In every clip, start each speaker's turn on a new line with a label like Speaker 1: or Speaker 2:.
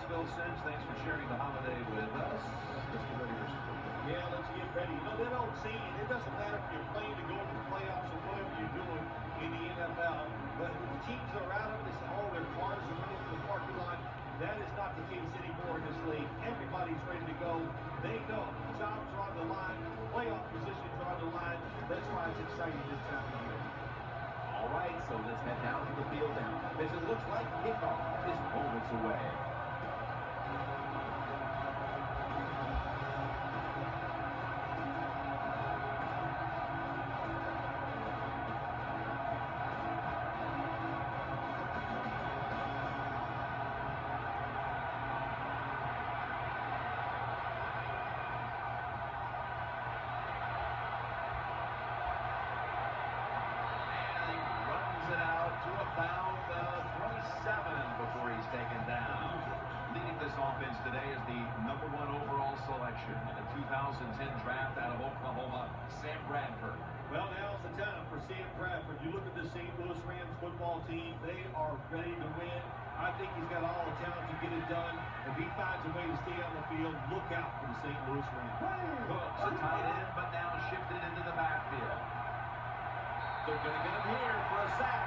Speaker 1: Phil Simms, thanks for sharing the holiday with us. Let's get ready for some.
Speaker 2: Yeah, let's get ready. You know, that old saying, it doesn't matter if you're playing to go to the playoffs or whatever you're doing in the NFL, but the teams are out of this, all their cars are running to the parking lot. That is not the case anymore in this league. Everybody's ready to go. They know jobs are on the line, playoff positions are on the line. That's why it's exciting this time of year.
Speaker 1: All right, so let's head down to the field now, as it looks like kickoff is moments away. Before he's taken down. Leading this offense today is the #1 overall selection in the 2010 draft out of Oklahoma, Sam Bradford.
Speaker 2: Well, now's the time for Sam Bradford. You look at the St. Louis Rams football team, they are ready to win. I think he's got all the talent to get it done. If he finds a way to stay on the field, look out for the St. Louis Rams.
Speaker 1: Cooks a tight end, but now shifted into the backfield. They're going to get him here for a sack.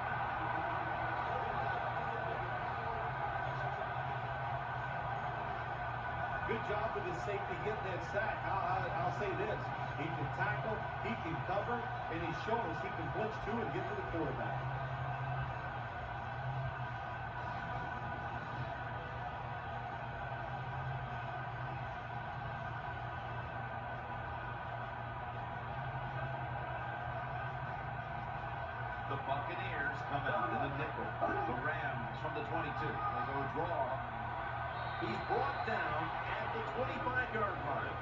Speaker 2: Good job with his safety getting that sack. I'll say this. He can tackle, he can cover, and he's shown us he can blitz too and get to the quarterback.
Speaker 1: The Buccaneers come out in the nickel. The Rams from the 22. They go draw. He's brought down at the 25-yard line.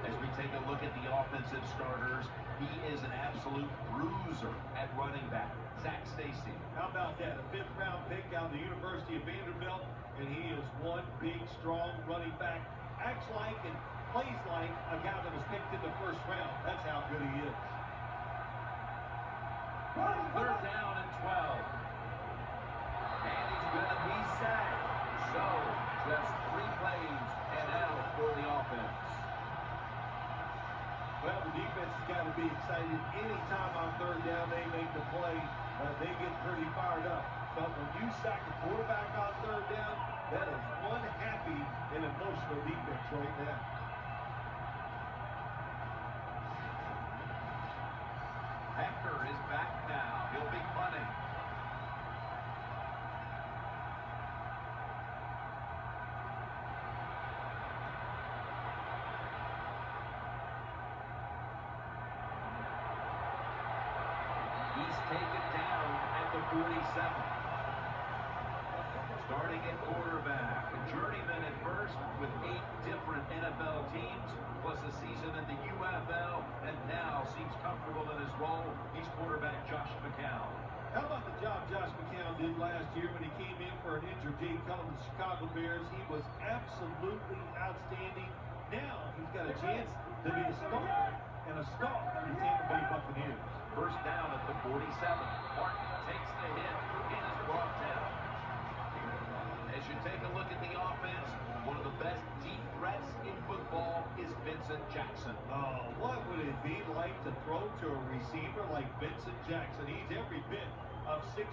Speaker 1: As we take a look at the offensive starters, he is an absolute bruiser at running back. Zach Stacy.
Speaker 2: How about that? A 5th-round pick out of the University of Vanderbilt, and he is one big, strong running back. Acts like and plays like a guy that was picked in the 1st round. That's how good he is.
Speaker 1: 3rd down and 12. And he's going to be sacked. So, just 3 plays and out for the offense.
Speaker 2: Well, the defense has got to be excited. Anytime on 3rd down they make the play, they get pretty fired up. But when you sack a quarterback on 3rd down, that is one happy and emotional defense right now.
Speaker 1: Hector is back now. He'll be punting. He's taken down at the 47. Starting at quarterback, a journeyman at first with 8 different NFL teams, plus a season in the UFL, and now seems comfortable in his role. He's quarterback Josh McCown.
Speaker 2: How about the job Josh McCown did last year when he came in for an injured Jay Cutler with the Chicago Bears? He was absolutely outstanding. Now he's got a chance to be a starter and a star for the Tampa Bay Buccaneers.
Speaker 1: 1st down at the 47. Martin takes the hit and is brought down. As you take a look at the offense, one of the best deep threats in football is Vincent Jackson.
Speaker 2: Oh, what would it be like to throw to a receiver like Vincent Jackson? He's every bit of 6'5",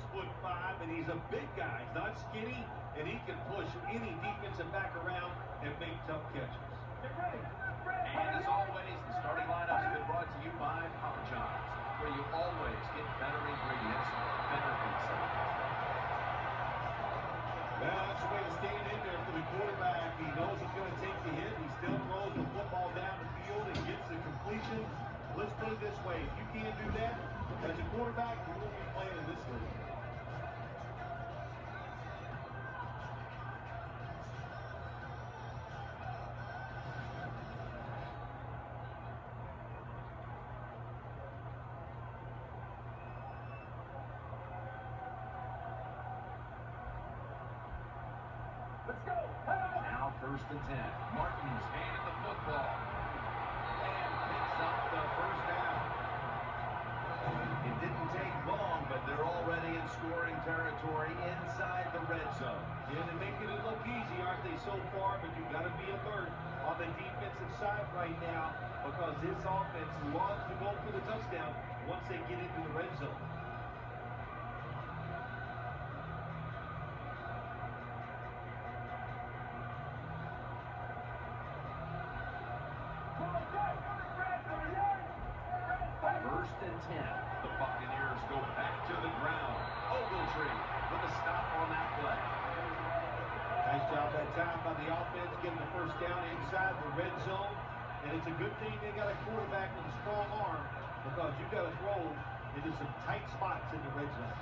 Speaker 2: and he's a big guy. He's not skinny, and he can push any defensive back around and make tough catches.
Speaker 1: And as always, the starting lineup has been brought to you by Papa John's, where you always get better ingredients, better pizza.
Speaker 2: Well, that's the way to stand in there for the quarterback. He knows he's going to take the hit. He still throws the football down the field and gets the completion. Let's put it this way. If you can't do that, as a quarterback, you won't be playing in this league.
Speaker 1: Now 1st and 10. Martin's handed the football and picks up the 1st down. It didn't take long but they're already in scoring territory inside the red zone.
Speaker 2: Yeah, they're making it look easy, aren't they, so far? But you've got to be alert on the defensive side right now because this offense loves to go for the touchdown once they get into the red zone.
Speaker 1: First and 10. The Buccaneers go back to the ground. Ogletree with a stop on that play.
Speaker 2: Nice job that time by the offense getting the first down inside the red zone. And it's a good thing they got a quarterback with a strong arm because you got to throw into some tight spots in the red zone.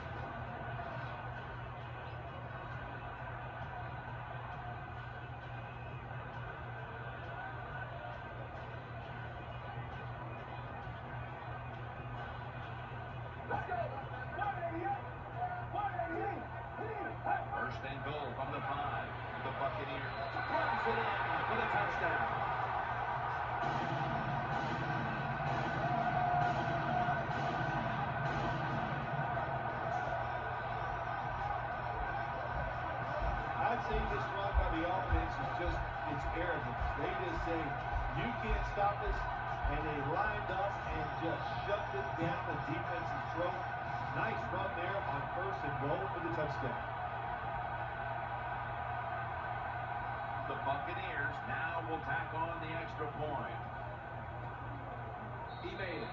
Speaker 1: First and goal from the 5. The Buccaneers runs it in for the touchdown.
Speaker 2: I'd say this run by the offense is just, it's arrogant. They just say, you can't stop us, and they lined up and just shoved it down the defense's throat. Nice run there on first and goal for the touchdown.
Speaker 1: The Buccaneers now will tack on the extra point. He made it.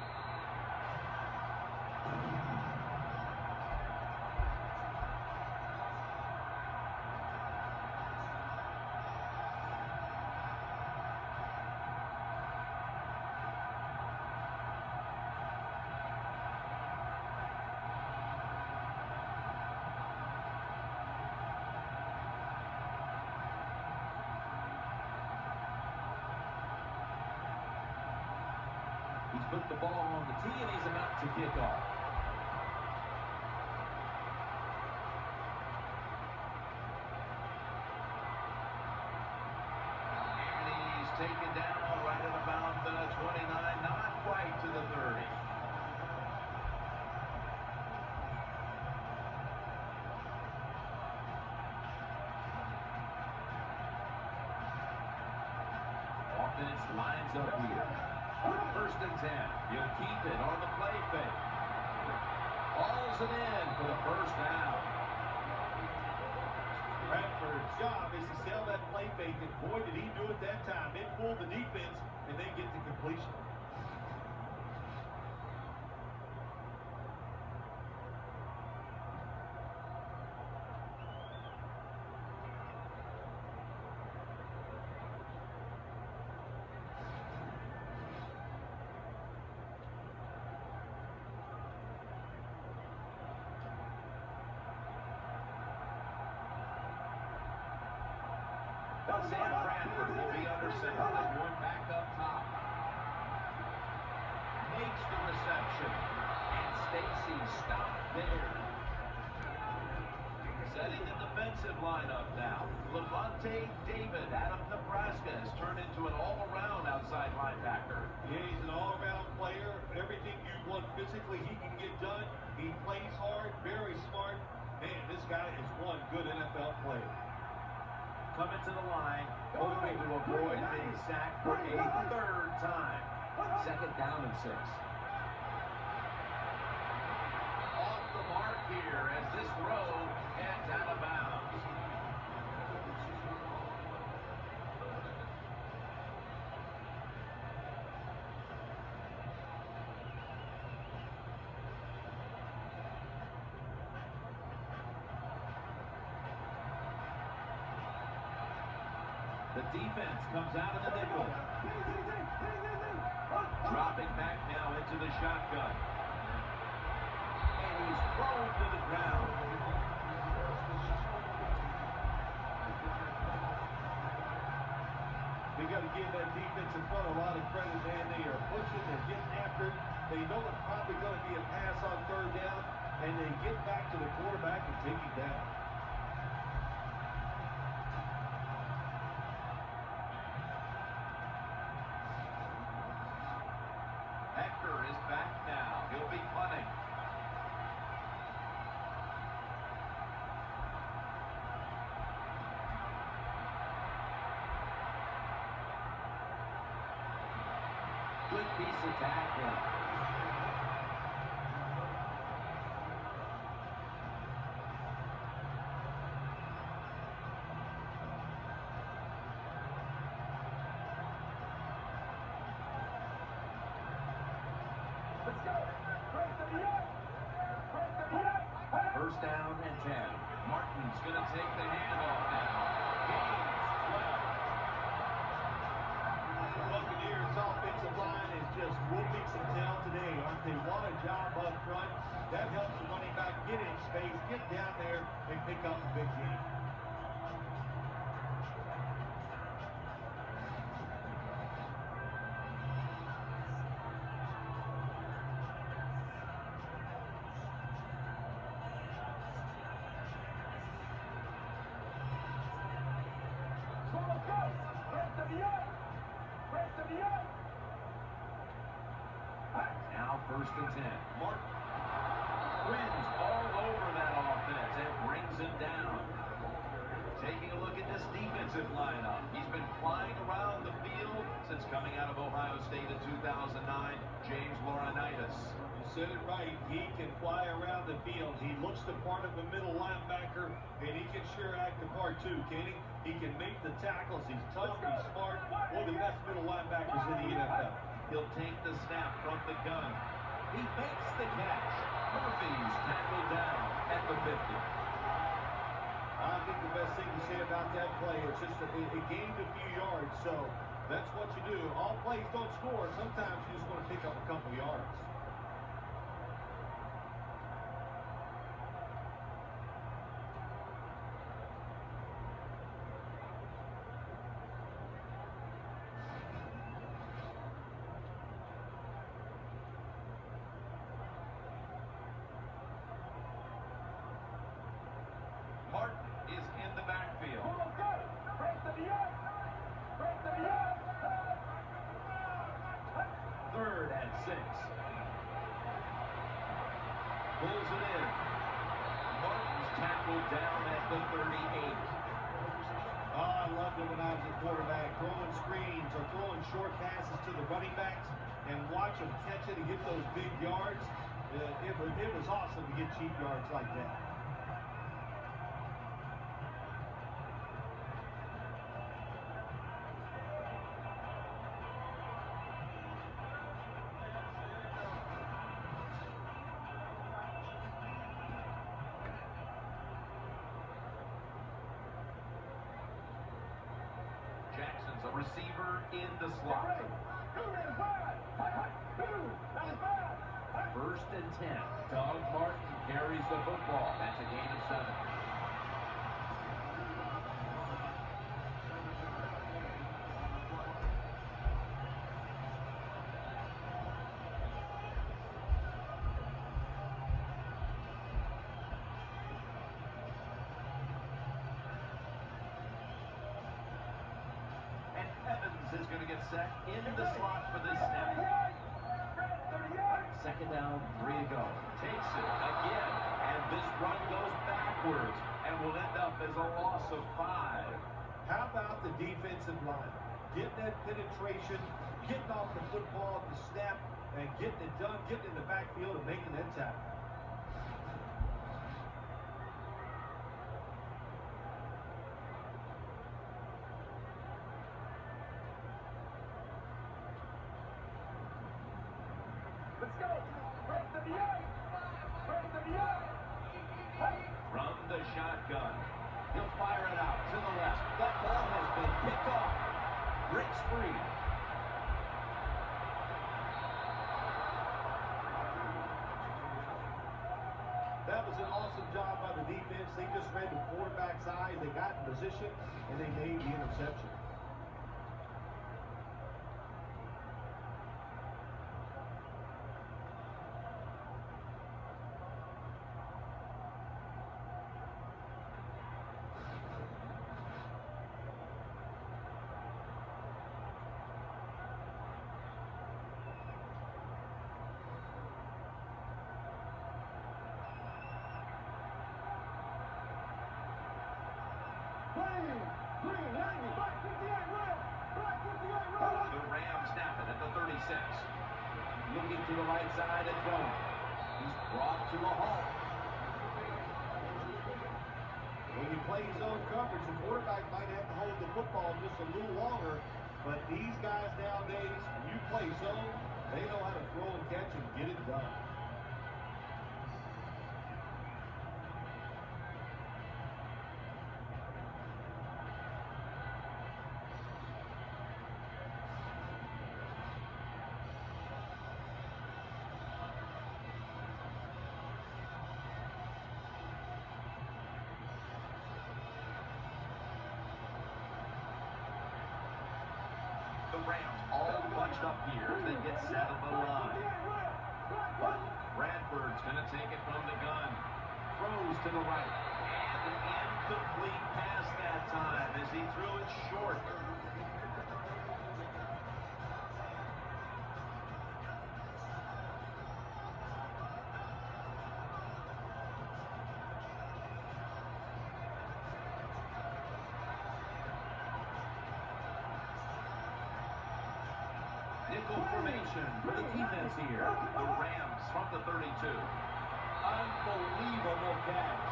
Speaker 1: He's put the ball on the tee and he's about to kick off. And he's taken down right at about the 29, not quite to the 30. Offense lines up here. First and 10. He'll keep it on the play fake. Hauls it in for the first down.
Speaker 2: Bradford's job is to sell that play fake, and boy, did he do it that time. It fooled the defense, and they get the completion.
Speaker 1: Sam Bradford will be under center and one back up top. Makes the reception. And Stacy stopped there. Setting the defensive lineup now. Levante David out of Nebraska has turned into an all-around outside linebacker.
Speaker 2: Yeah, he's an all-around player. Everything you want physically, he can get done. He plays hard, very smart. Man, this guy is one good NFL player.
Speaker 1: Coming to the line, hoping to avoid being sacked for a third time. Second down and 6. Off the mark here as this throw heads out of bounds. The defense comes out of the nickel. Dropping back now into the shotgun. And he's thrown to the ground.
Speaker 2: We got to give that defensive front a lot of credit, man. They are pushing, they're getting after it. They know it's probably going to be a pass on third down, and they get back to the quarterback and take him down.
Speaker 1: Hector is back now. He'll be punting. Great piece of tackling. First down and 10. Martin's going to take the handoff now. Gains 12.
Speaker 2: The Buccaneers' offensive line is just whooping some tail today, aren't they? What a job up front. That helps the running back get in space, get down there, and pick up a big game.
Speaker 1: Now first and 10. Martin wins all over that offense and brings it down. Taking a look at this defensive lineup. He's been flying around the field since coming out of Ohio State in 2009. James Laurinaitis.
Speaker 2: You said it right. He can fly around the field. He looks the part of a middle linebacker, and he can sure act the part too, can he? He can make the tackles. He's tough. He's smart. One of the best middle linebackers in the NFL.
Speaker 1: He'll take the snap from the gun. He makes the catch. Murphy's tackled down at the 50.
Speaker 2: I think the best thing to say about that play is just it gained a few yards. So that's what you do. All plays don't score. Sometimes you just want to pick up a couple yards.
Speaker 1: Martin is in the backfield. Third and 6. Pulls it in. Martin's tackled down at the 38.
Speaker 2: Oh, I loved it when I was a quarterback, throwing screens or throwing short passes to the running backs and watch them catch it and get those big yards. It was awesome to get cheap yards like that.
Speaker 1: Jackson's a receiver in the slot. First and 10. Doug Martin carries the football. That's a gain of 7. And Evans is going to get set in the slot for this snap. Second down, 3 to go. Takes it again, and this run goes backwards and will end up as a loss of 5.
Speaker 2: How about the defensive line? Getting that penetration, getting off the football at the snap, and getting it done, getting in the backfield and making that tackle.
Speaker 1: From the shotgun, he'll fire it out to the left. That ball has been picked off. Breaks free.
Speaker 2: That was an awesome job by the defense. They just read the quarterback's eyes. They got in position, and they made the interception.
Speaker 1: right side and throwing. He's brought to a halt.
Speaker 2: When you play zone coverage, the quarterback might have to hold the football just a little longer, but these guys nowadays, when you play zone, they know how to throw and catch and get it done.
Speaker 1: The Rams all bunched up here as they get set on the line. Bradford's going to take it from the gun. Throws to the right. And an incomplete pass that time as he threw it short. Nickel formation for the defense here. The Rams from the 32. Unbelievable catch.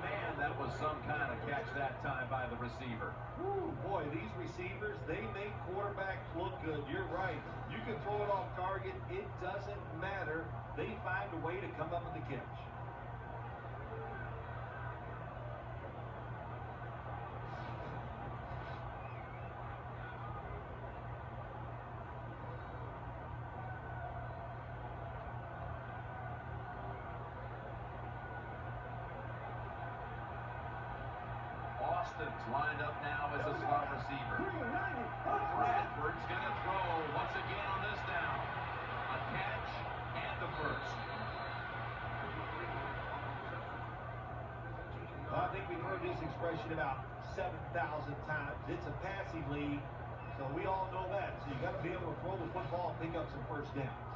Speaker 1: Man, that was some kind of catch that time by the receiver.
Speaker 2: Ooh, boy, these receivers, they make quarterbacks look good. You're right. You can throw it off target. It doesn't matter. They find a way to come up with the catch.
Speaker 1: Austin's lined up now as a slot receiver. Bradford's going to throw once again on this down. A catch and the first.
Speaker 2: Well, I think we've heard this expression about 7,000 times. It's a passing league, so we all know that. So you got to be able to throw the football and pick up some first downs.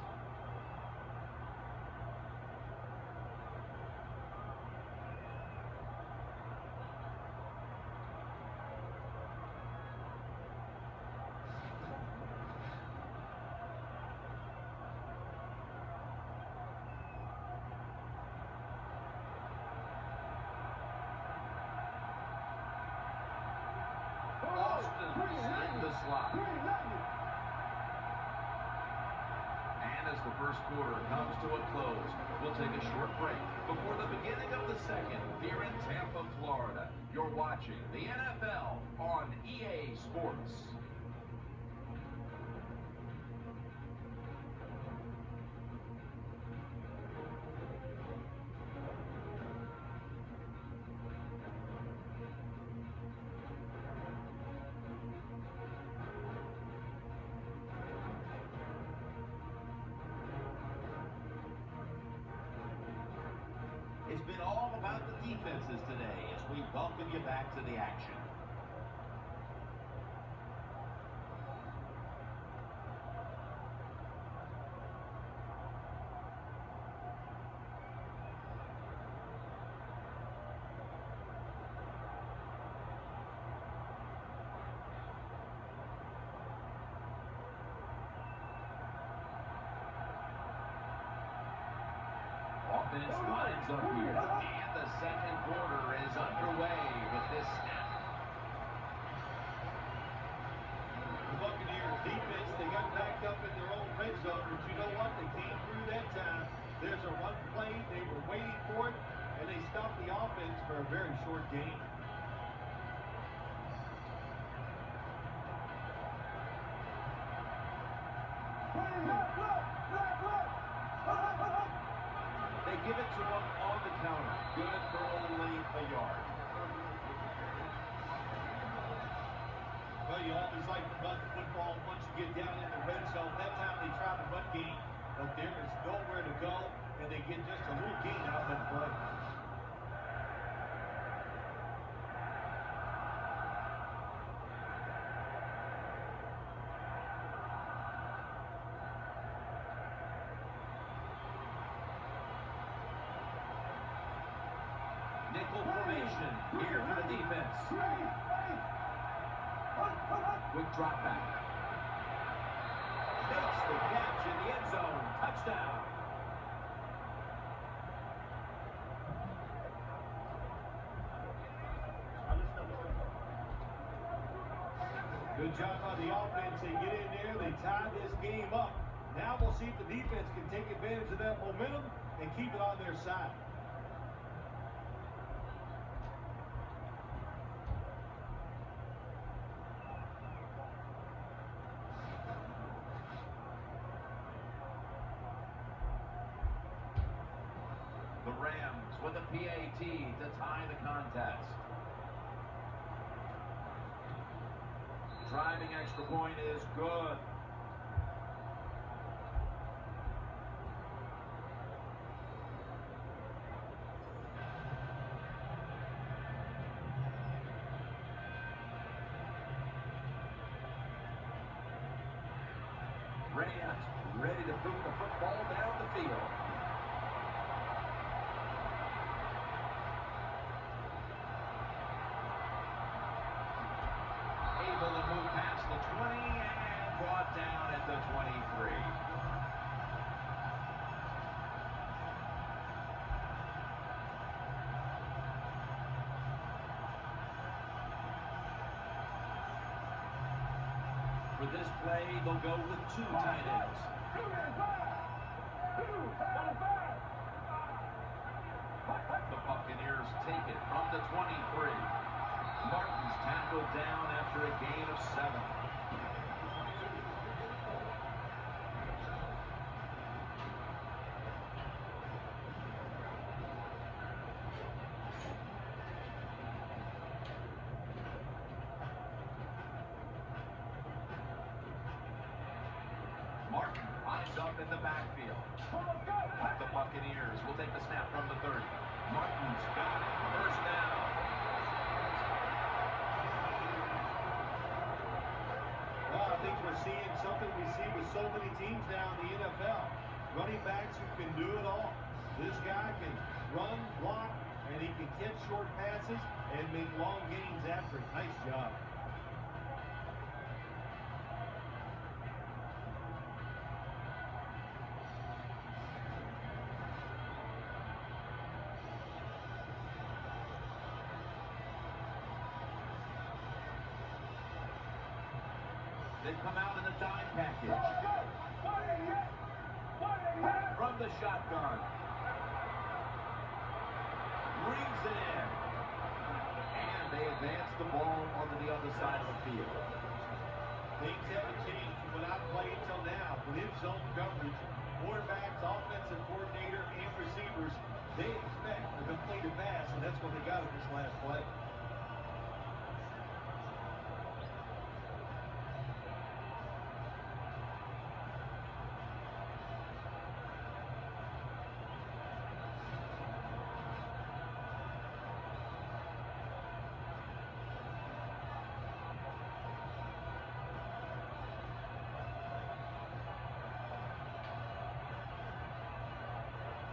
Speaker 1: In the slot. And as the first quarter comes to a close, we'll take a short break before the beginning of the second here in Tampa, Florida. You're watching the NFL on EA Sports. It's been all about the defenses today as we welcome you back to the action. Offense lines up here, and the second quarter is underway with this snap.
Speaker 2: The Buccaneers defense, they got backed up in their own red zone, but you know what? They came through that time. There's a run play. They were waiting for it, and they stopped the offense for a very short gain.
Speaker 1: They give it to him on the counter. Good for only a yard.
Speaker 2: Well, you always like to run the football once you get down in the red zone. That time they try to run game, but there is nowhere to go, and they get just a little gain out of that play.
Speaker 1: Nickel formation here for the defense. Quick drop back. Makes the catch in the end zone. Touchdown.
Speaker 2: Good job by the offense. They get in there. They tie this game up. Now we'll see if the defense can take advantage of that momentum and keep it on their side.
Speaker 1: The Rams with a PAT to tie the contest. Driving extra point is good. Rams ready to boot the football down the field. Able to move past the 20 and brought down at the 23. For this play, they'll go with two tight ends. The Buccaneers take it from the 23. Martin's tackled down after a gain of 7. Martin lines up in the backfield. The Buccaneers will take the snap from the 30. Martin's got it. First down.
Speaker 2: Well, I think we're seeing something we see with so many teams now in the NFL. Running backs who can do it all. This guy can run, block, and he can catch short passes and make long gains after it. Nice job.
Speaker 1: They come out in the dime package. From the shotgun. Brings it in. And they advance the ball onto the other side of the field.
Speaker 2: Things haven't changed from when I played till now. With in-zone coverage, quarterbacks, offensive coordinator, and receivers, they expect a completed pass, and that's what they got in this last play.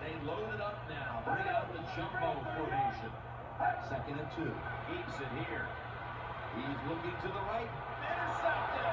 Speaker 1: They load it up now. Bring out the jumbo formation. 2nd and 2. Keeps it here. He's looking to the right. Intercepted.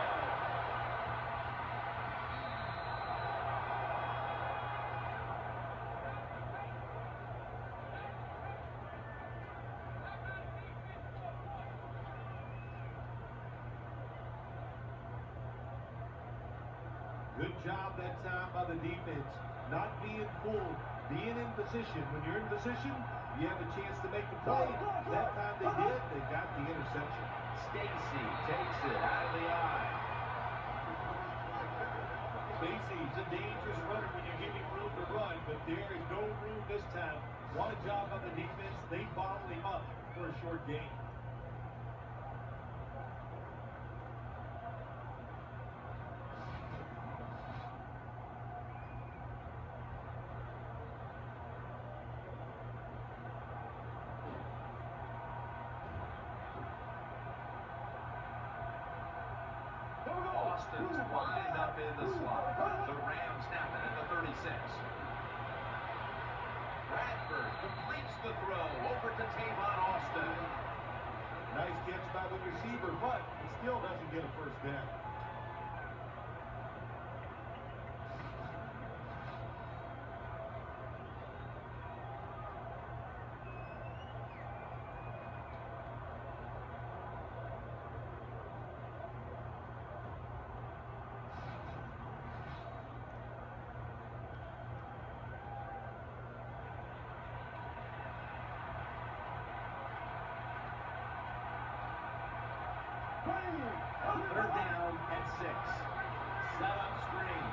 Speaker 2: Good job that time by the defense. Not being fooled, being in position. When you're in position, you have a chance to make the play. That time they did, they got the interception.
Speaker 1: Stacy takes it out of the eye.
Speaker 2: Stacy's a dangerous runner when you're giving room to run, but there is no room this time. What a job by the defense. They bottled him up for a short gain.
Speaker 1: Austin's lined up in the slot. The Rams snap it at the 36. Bradford completes the throw over to Tavon Austin.
Speaker 2: Nice catch by the receiver, but he still doesn't get a first down.
Speaker 1: Third down and 6. Set up screen.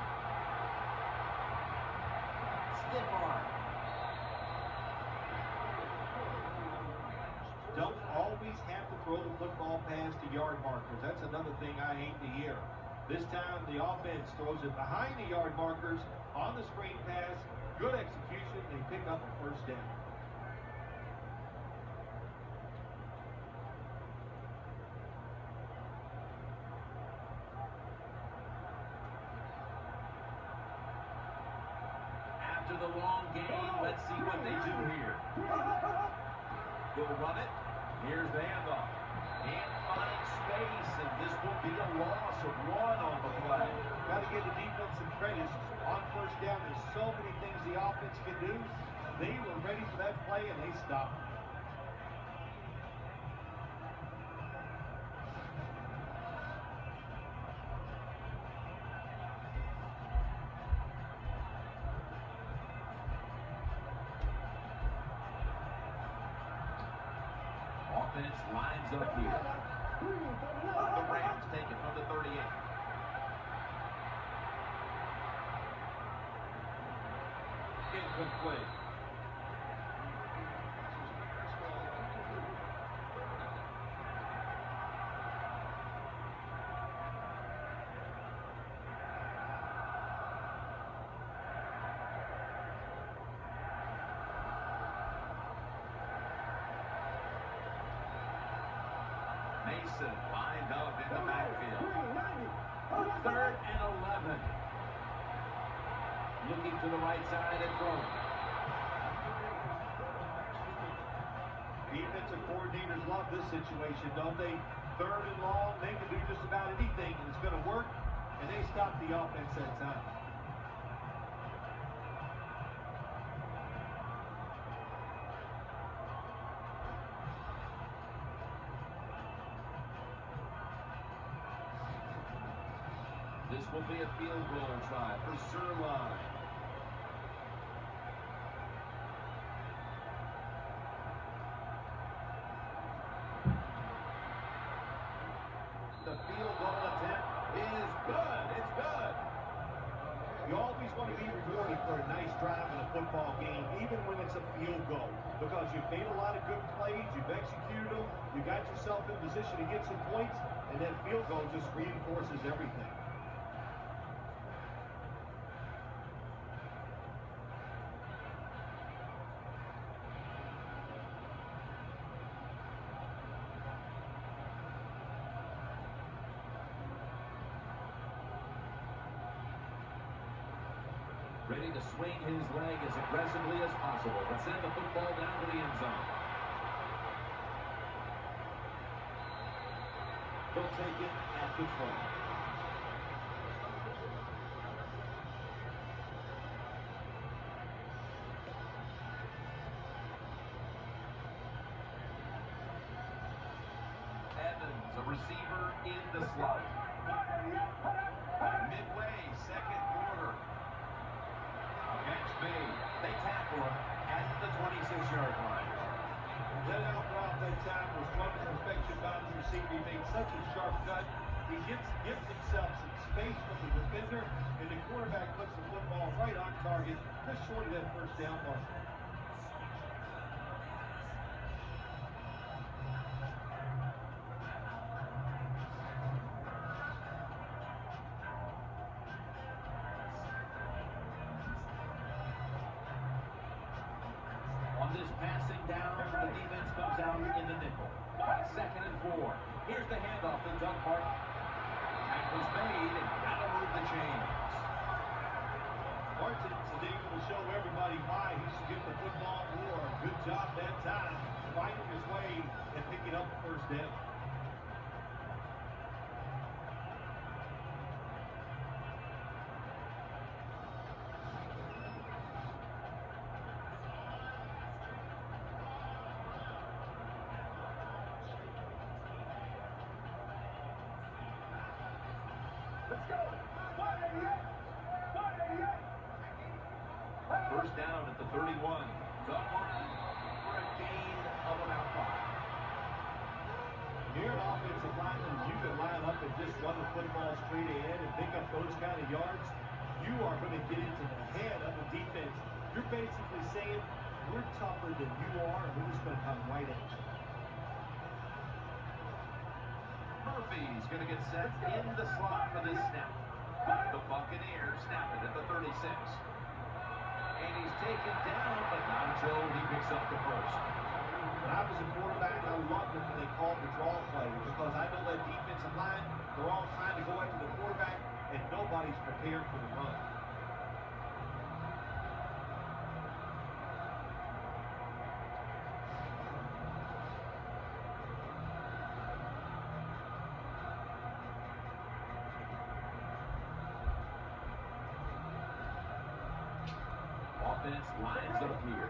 Speaker 1: Stiff arm.
Speaker 2: Don't always have to throw the football past the yard markers. That's another thing I hate to hear. This time the offense throws it behind the yard markers on the screen pass. Good execution. They pick up a first down.
Speaker 1: After the long game, let's see what they do here. They'll run it. Here's the handoff. And find space, and this will be a loss of 1 on the play.
Speaker 2: Got to give the defense some credit. On first down, there's so many things the offense can do. They were ready for that play, and they stopped.
Speaker 1: Offense lines up here. The Rams take it from the 38. Incomplete. Mason lined up in the backfield. 3rd and 11. Looking to the right side and throwing.
Speaker 2: Defensive coordinators love this situation, don't they? 3rd and long, they can do just about anything, and it's going to work, and they stop the offense that time.
Speaker 1: This will be a field goal try for Sirline. The field goal attempt is good. It's good.
Speaker 2: You always want to be rewarded for a nice drive in a football game, even when it's a field goal, because you've made a lot of good plays, you've executed them, you got yourself in position to get some points, and that field goal just reinforces everything.
Speaker 1: Ready to swing his leg as aggressively as possible, but send the football down to the end zone.
Speaker 2: They'll take it at the 20.
Speaker 1: Evans, a receiver in the slot. Midway, second quarter. Against me, they tackle him at the 26-yard line.
Speaker 2: That out route that time was run to perfection by the receiver. He made such a sharp cut. He gives himself some space from the defender, and the quarterback puts the football right on target, just short of that first down mark.
Speaker 1: On this passing down, the defense comes out in the nickel. 2nd and 4. Here's the handoff to Doug Martin. Tackle's made, and that'll move the chains.
Speaker 2: Martin is able to show everybody why he should get the football more. Good job that time, finding his way and picking up the first down.
Speaker 1: First down at the 31. Doug Martin for a gain of about 5.
Speaker 2: You're an offensive lineman, you can line up and just run the the ball straight ahead and pick up those kind of yards, you are going to get into the head of the defense. You're basically saying, we're tougher than you are, and we're just going to come right at you.
Speaker 1: Murphy's going to get set in the slot for this snap. The Buccaneers snap it at the 36. And he's taken down, but not until he picks up the first.
Speaker 2: When I was a quarterback, I loved it when they called the draw play because I know that defensive line, they're all trying to go after the quarterback, and nobody's prepared for the run.
Speaker 1: Offense lines up here.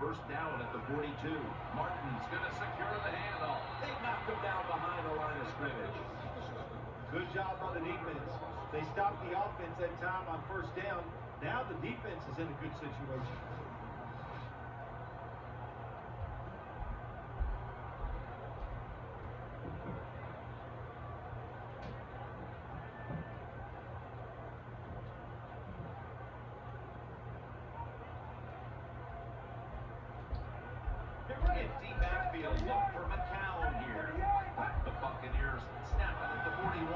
Speaker 1: First down at the 42. Martin's going to secure the handoff. They knocked him down behind the line of scrimmage.
Speaker 2: Good job on the defense. They stopped the offense that time on first down. Now the defense is in a good situation.
Speaker 1: Empty backfield look for McCown here. The Buccaneers snap it at the 41.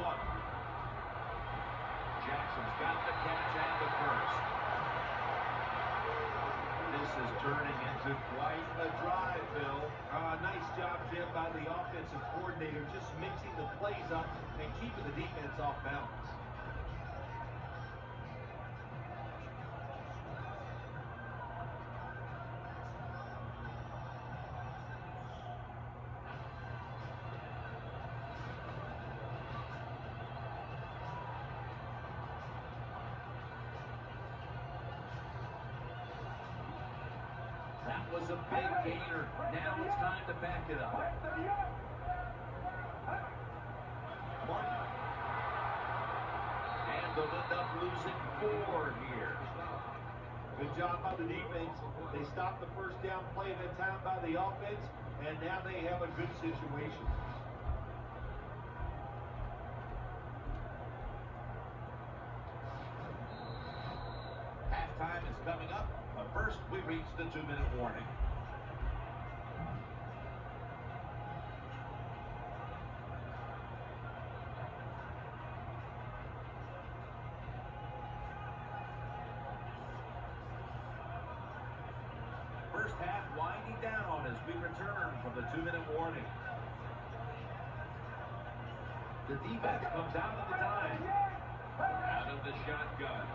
Speaker 1: Jackson's got the catch and the first. This is turning into quite a drive, Phil.
Speaker 2: Nice job, Jim, by the offensive coordinator, just mixing the plays up and keeping the defense off balance.
Speaker 1: That was a big gainer. Now it's time to back it up. Martin. And they'll end up losing 4 here.
Speaker 2: Good job by the defense. They stopped the first down play that time by the offense, and now they have a good situation.
Speaker 1: Halftime is coming up, but first we reach the 2-minute warning. First half winding down as we return from the 2-minute warning. The defense comes out of the time. Out of the shotgun.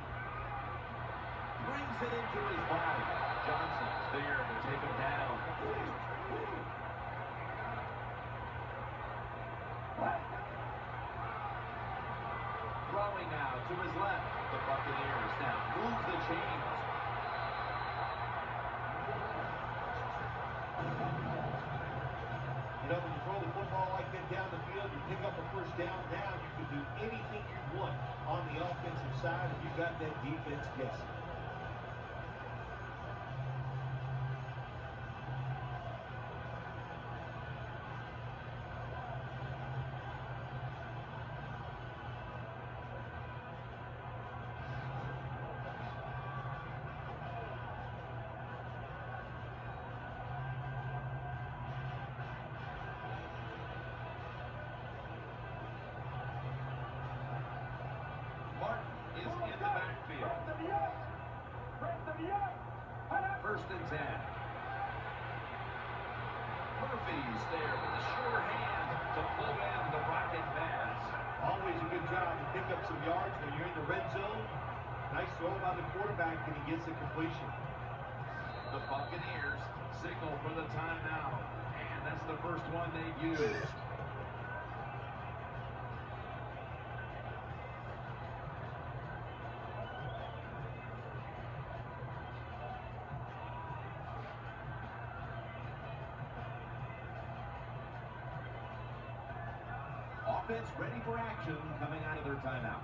Speaker 1: Brings it into his body. Johnson's there to take him down. Throwing now to his left. The Buccaneers now move the chains.
Speaker 2: You know, when you throw the football like that down the field, you pick up a first down. Now you can do anything you want on the offensive side if you got that defense guessing.
Speaker 1: Is in the backfield. First and 10. Murphy's there with a sure hand to pull in the rocket pass.
Speaker 2: Always a good job to pick up some yards when you're in the red zone. Nice throw by the quarterback, and he gets the completion.
Speaker 1: The Buccaneers signal for the timeout, and that's the first one they've used. Offense ready for action coming out of their timeout.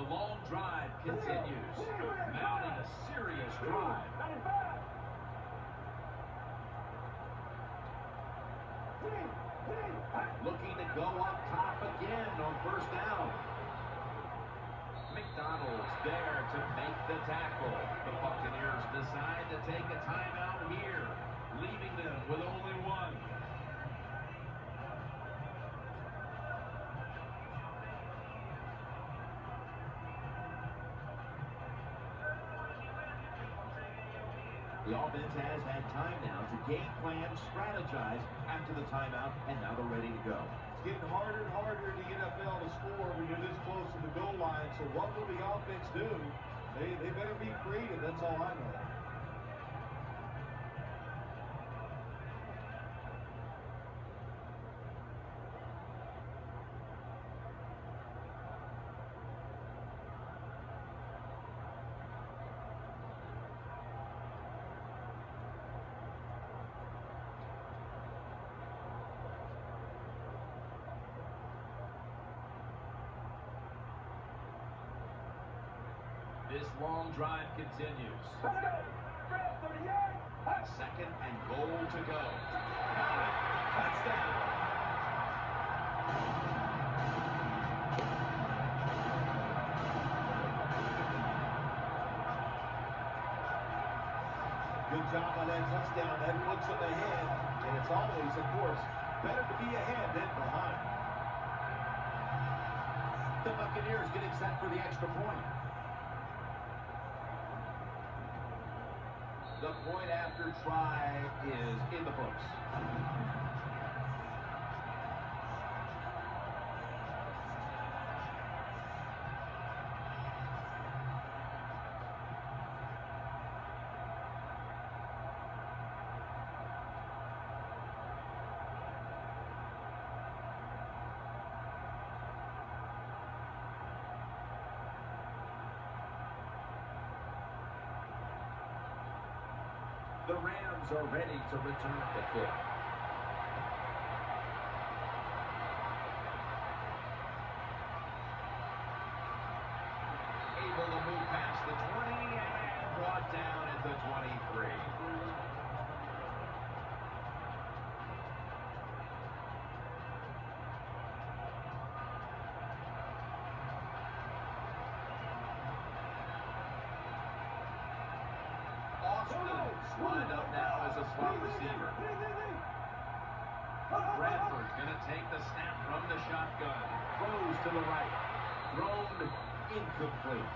Speaker 1: long drive continues, mounting a serious drive. Looking to go up top again on first down. McDonald's there to make the tackle. The Buccaneers decide to take a timeout here, leaving them with only one. The offense has had time now to game plan, strategize after the timeout, and now they're ready to go.
Speaker 2: It's getting harder and harder in the NFL to score when you're this close to the goal line. So what will the offense do? They better be creative. That's all I know.
Speaker 1: This long drive continues. Second and goal to go. Touchdown.
Speaker 2: Good job on that touchdown. That puts them ahead. And it's always, of course, better to be ahead than behind.
Speaker 1: The Buccaneers getting set for the extra point. The point after try is in the books. The Rams are ready to return the kick. Able to move past the 20 and brought down at the 23. Lined up now as a slot receiver. Bradford's going to take the snap from the shotgun. Throws to the right. Thrown incomplete.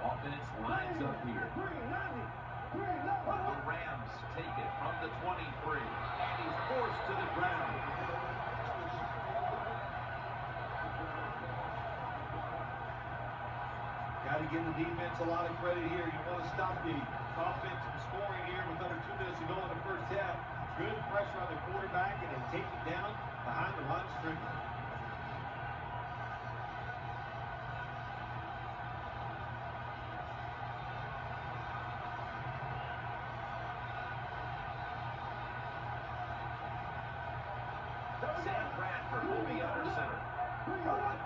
Speaker 1: Offense lines up here. The Rams take it from the 23, and he's forced to the ground.
Speaker 2: Got to give the defense a lot of credit here. You want to stop the offense from scoring here with under 2 minutes to go in the first half. Good pressure on the quarterback, and then take it down behind the line of scrimmage.
Speaker 1: Sam Bradford will be under center.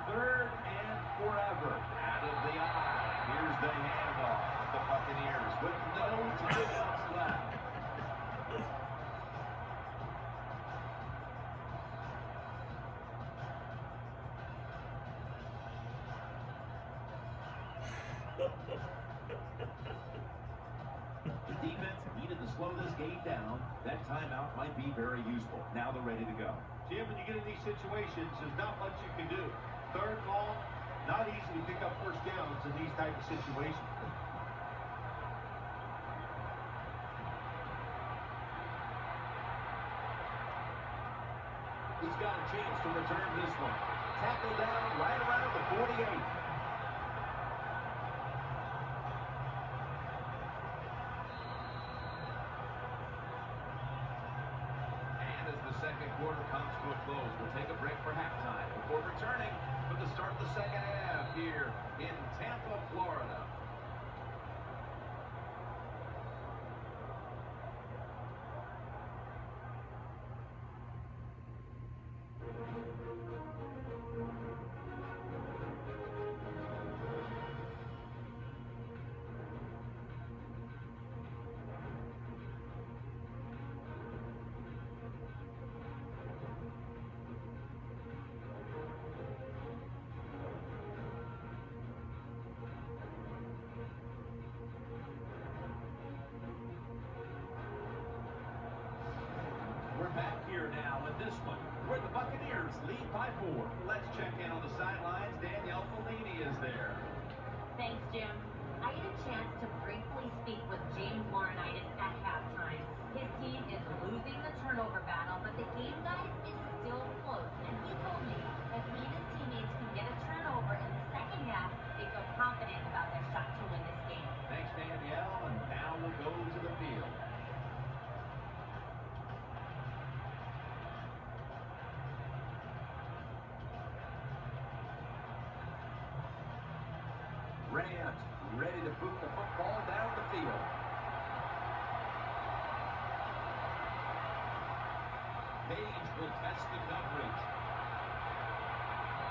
Speaker 1: Third and forever out of the eye. Here's the handoff. The Buccaneers with no timeouts left. The defense needed to slow this game down. That timeout might be very useful. Now they're ready to go.
Speaker 2: Jim, when you get in these situations, there's not much you can do. Third and long, not easy to pick up first downs in these type of situations.
Speaker 1: He's got a chance to return this one. Tackle down right around the 48. Second quarter comes to a close. We'll take a break for halftime. We're returning for the start of the second half here in Tampa, Florida. We're back here now with this one, where the Buccaneers lead by 4. Let's check in on the sidelines. Danielle Fellini is there.
Speaker 3: Thanks, Jim. I had a chance to briefly speak with James Laurinaitis at halftime. His team is losing the turnover battle, but the game, guys, is still close. And he told me if he and his teammates can get a turnover in the second half, they feel confident about their shot to win this game.
Speaker 1: Thanks, Danielle, and now we'll go to the field. Rams ready to boot the football down the field. Page will test the coverage.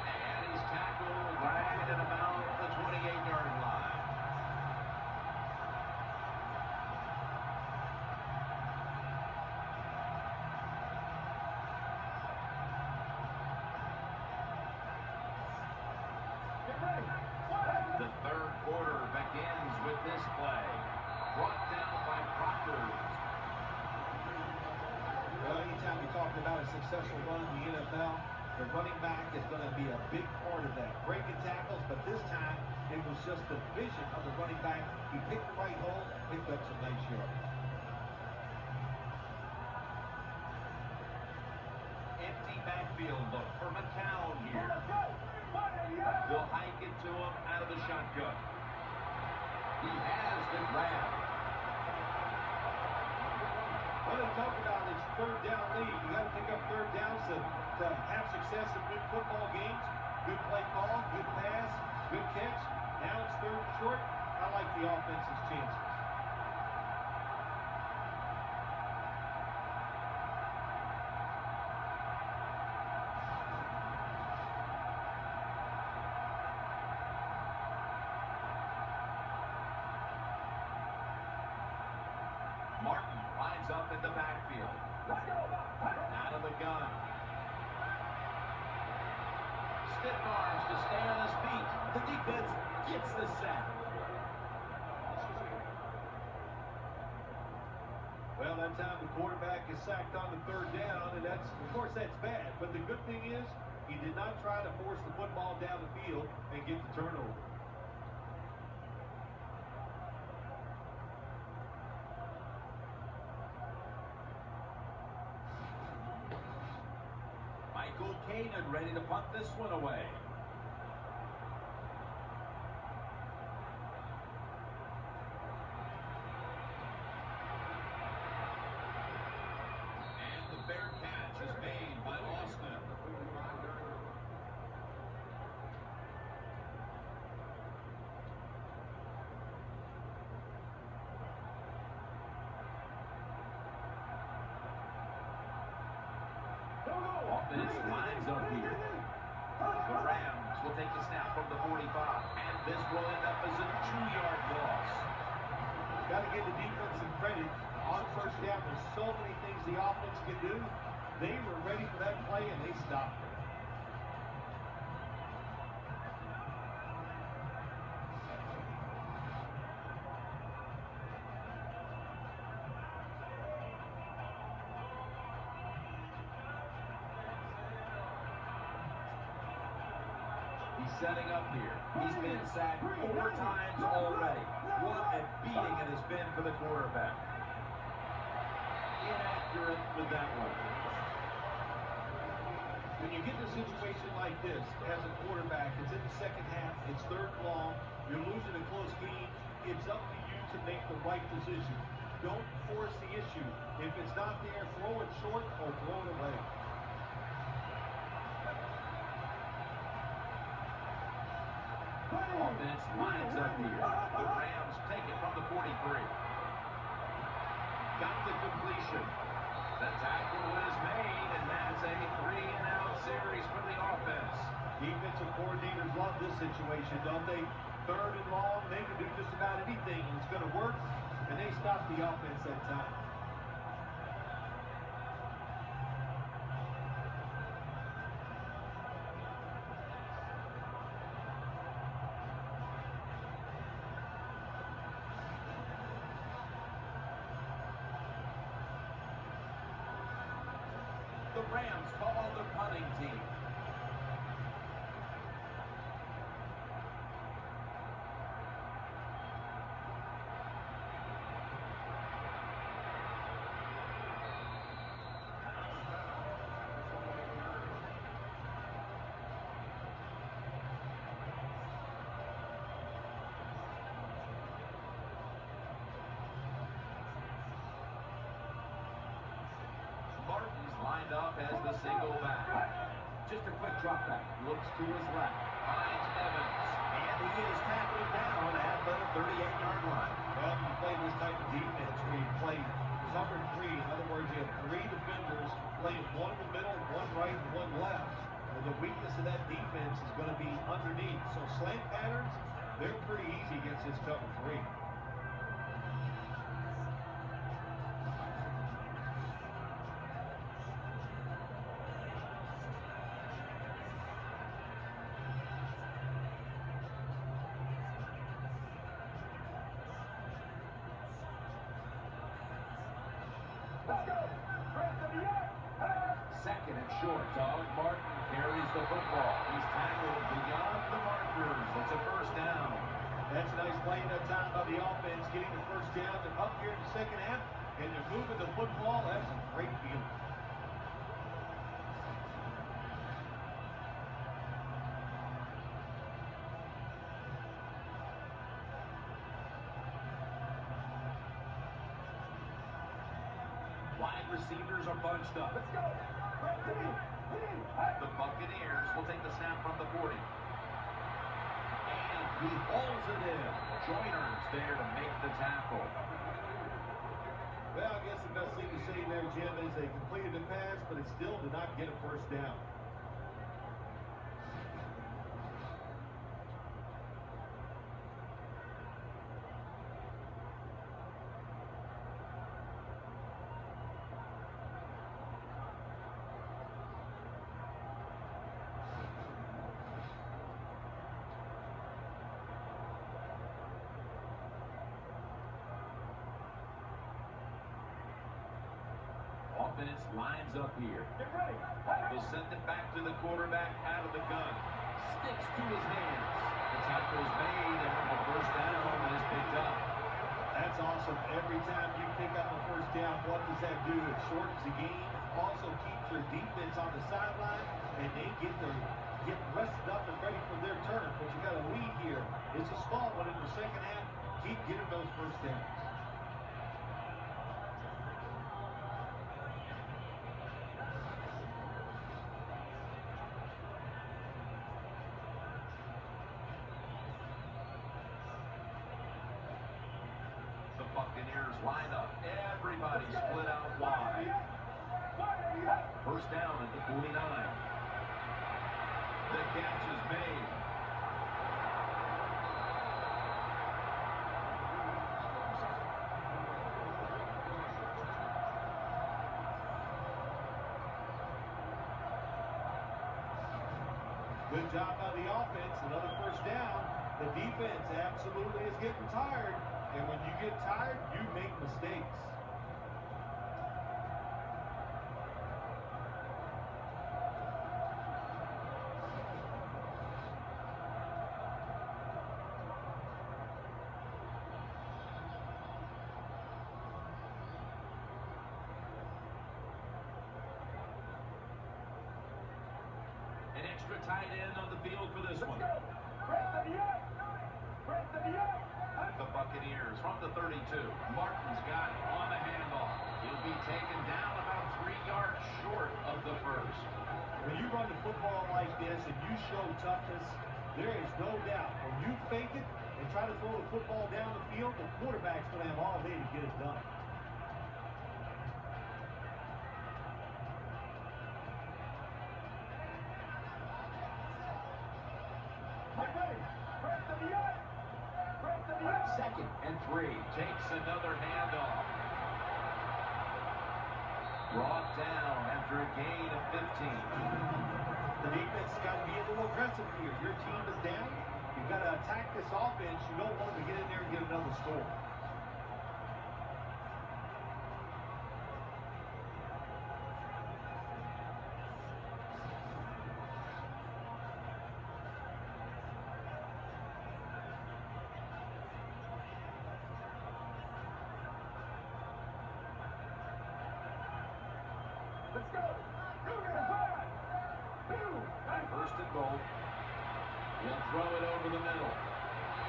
Speaker 1: And he's tackled right at about the 28-yard line. The third quarter begins with this play. Brought down by Proctor.
Speaker 2: Well, anytime we talk about a successful run in the NFL, the running back is going to be a big part of that. Breaking tackles, but this time it was just the vision of the running back. He picked the right hole, picked up some nice yards.
Speaker 1: Empty backfield look for McCown here. They'll hike it to him out of the shotgun. He has the grab.
Speaker 2: What they talk about is third down lead. You got to pick up third downs to have success in good football games. Good play call, good pass, good catch. Now it's third and short. I like the offense's chances.
Speaker 1: Martin lines up in the backfield. Out of the gun. Stiff arms to stay on his feet. The defense gets the sack.
Speaker 2: Well, that time the quarterback is sacked on the third down, and that's, of course, that's bad. But the good thing is he did not try to force the football down the field and get the turnover.
Speaker 1: Michael Kanan ready to punt this one away. And the fair catch is made by Austin. Offense lines up here. The Rams will take the snap from the 45. And this will end up as a 2-yard loss.
Speaker 2: Got to give the defense some credit. On first down, there's so many things the offense can do. They were ready for that play, and they stopped it.
Speaker 1: He's setting up here. He's been sacked 4 times already. What a beating it has been for the quarterback. Inaccurate with that one.
Speaker 2: When you get in a situation like this, as a quarterback, it's in the second half, it's third and long, you're losing a close game, it's up to you to make the right decision. Don't force the issue. If it's not there, throw it short or throw it away.
Speaker 1: Offense lines up here. The Rams take it from the 43. Got the completion. The tackle is made, and that's a 3-and-out series for the offense.
Speaker 2: Defensive coordinators love this situation, don't they? Third and long, they can do just about anything, and it's going to work, and they stop the offense that time.
Speaker 1: The Rams call the punting team. Martin's lined up as the single back. Just a quick drop back. Looks to his left. Finds Evans. And he is tackled down at the 38-yard line.
Speaker 2: Well, you play this type of defense where you play cover 3. In other words, you have 3 defenders playing one in the middle, one right, and one left. And the weakness of that defense is going to be underneath. So slant patterns, they're pretty easy against this cover 3.
Speaker 1: Second and short. Doug Martin carries the football. He's tackled beyond the markers. It's a first down.
Speaker 2: That's a nice play that time by the offense, getting the first down. They're up here in the second half, and they're moving the football. That's a great feeling.
Speaker 1: Wide receivers are bunched up.
Speaker 4: Let's go.
Speaker 1: The Buccaneers will take the snap from the 40. And he hauls it in. Joyner's there to make the tackle.
Speaker 2: Well, I guess the best thing to say there, Jim, is they completed the pass, but it still did not get a first down.
Speaker 1: Offense lines up here.
Speaker 4: Get ready.
Speaker 1: They'll send it back to the quarterback out of the gun. Sticks to his hands. The tackle is made, and the first down is picked up.
Speaker 2: That's awesome. Every time you pick up a first down, what does that do? It shortens the game, also keeps your defense on the sideline, and they get rested up and ready for their turn. But you got a lead here. It's a small one in the second half. Keep getting those first downs.
Speaker 1: The Buccaneers line up. Everybody split out wide. First down at the 49. The catch is made.
Speaker 2: Good job by the offense. Another first down. The defense absolutely is getting tired. And when you get tired, you make mistakes.
Speaker 1: An extra tight end on the field for this one. The Buccaneers from the 32. Martin's got it on the handoff. He'll be taken down about 3 yards short of the first.
Speaker 2: When you run the football like this and you show toughness, There is no doubt. When you fake it and try to throw the football down the field, the quarterback's going to have all day to get it done.
Speaker 1: Second and 3. Takes another handoff. Brought down after a gain of 15.
Speaker 2: The defense has got to be a little aggressive here. Your team is down. You've got to attack this offense. You don't want them to get in there and get another score.
Speaker 1: Let's go. First and goal. He'll throw it over the middle.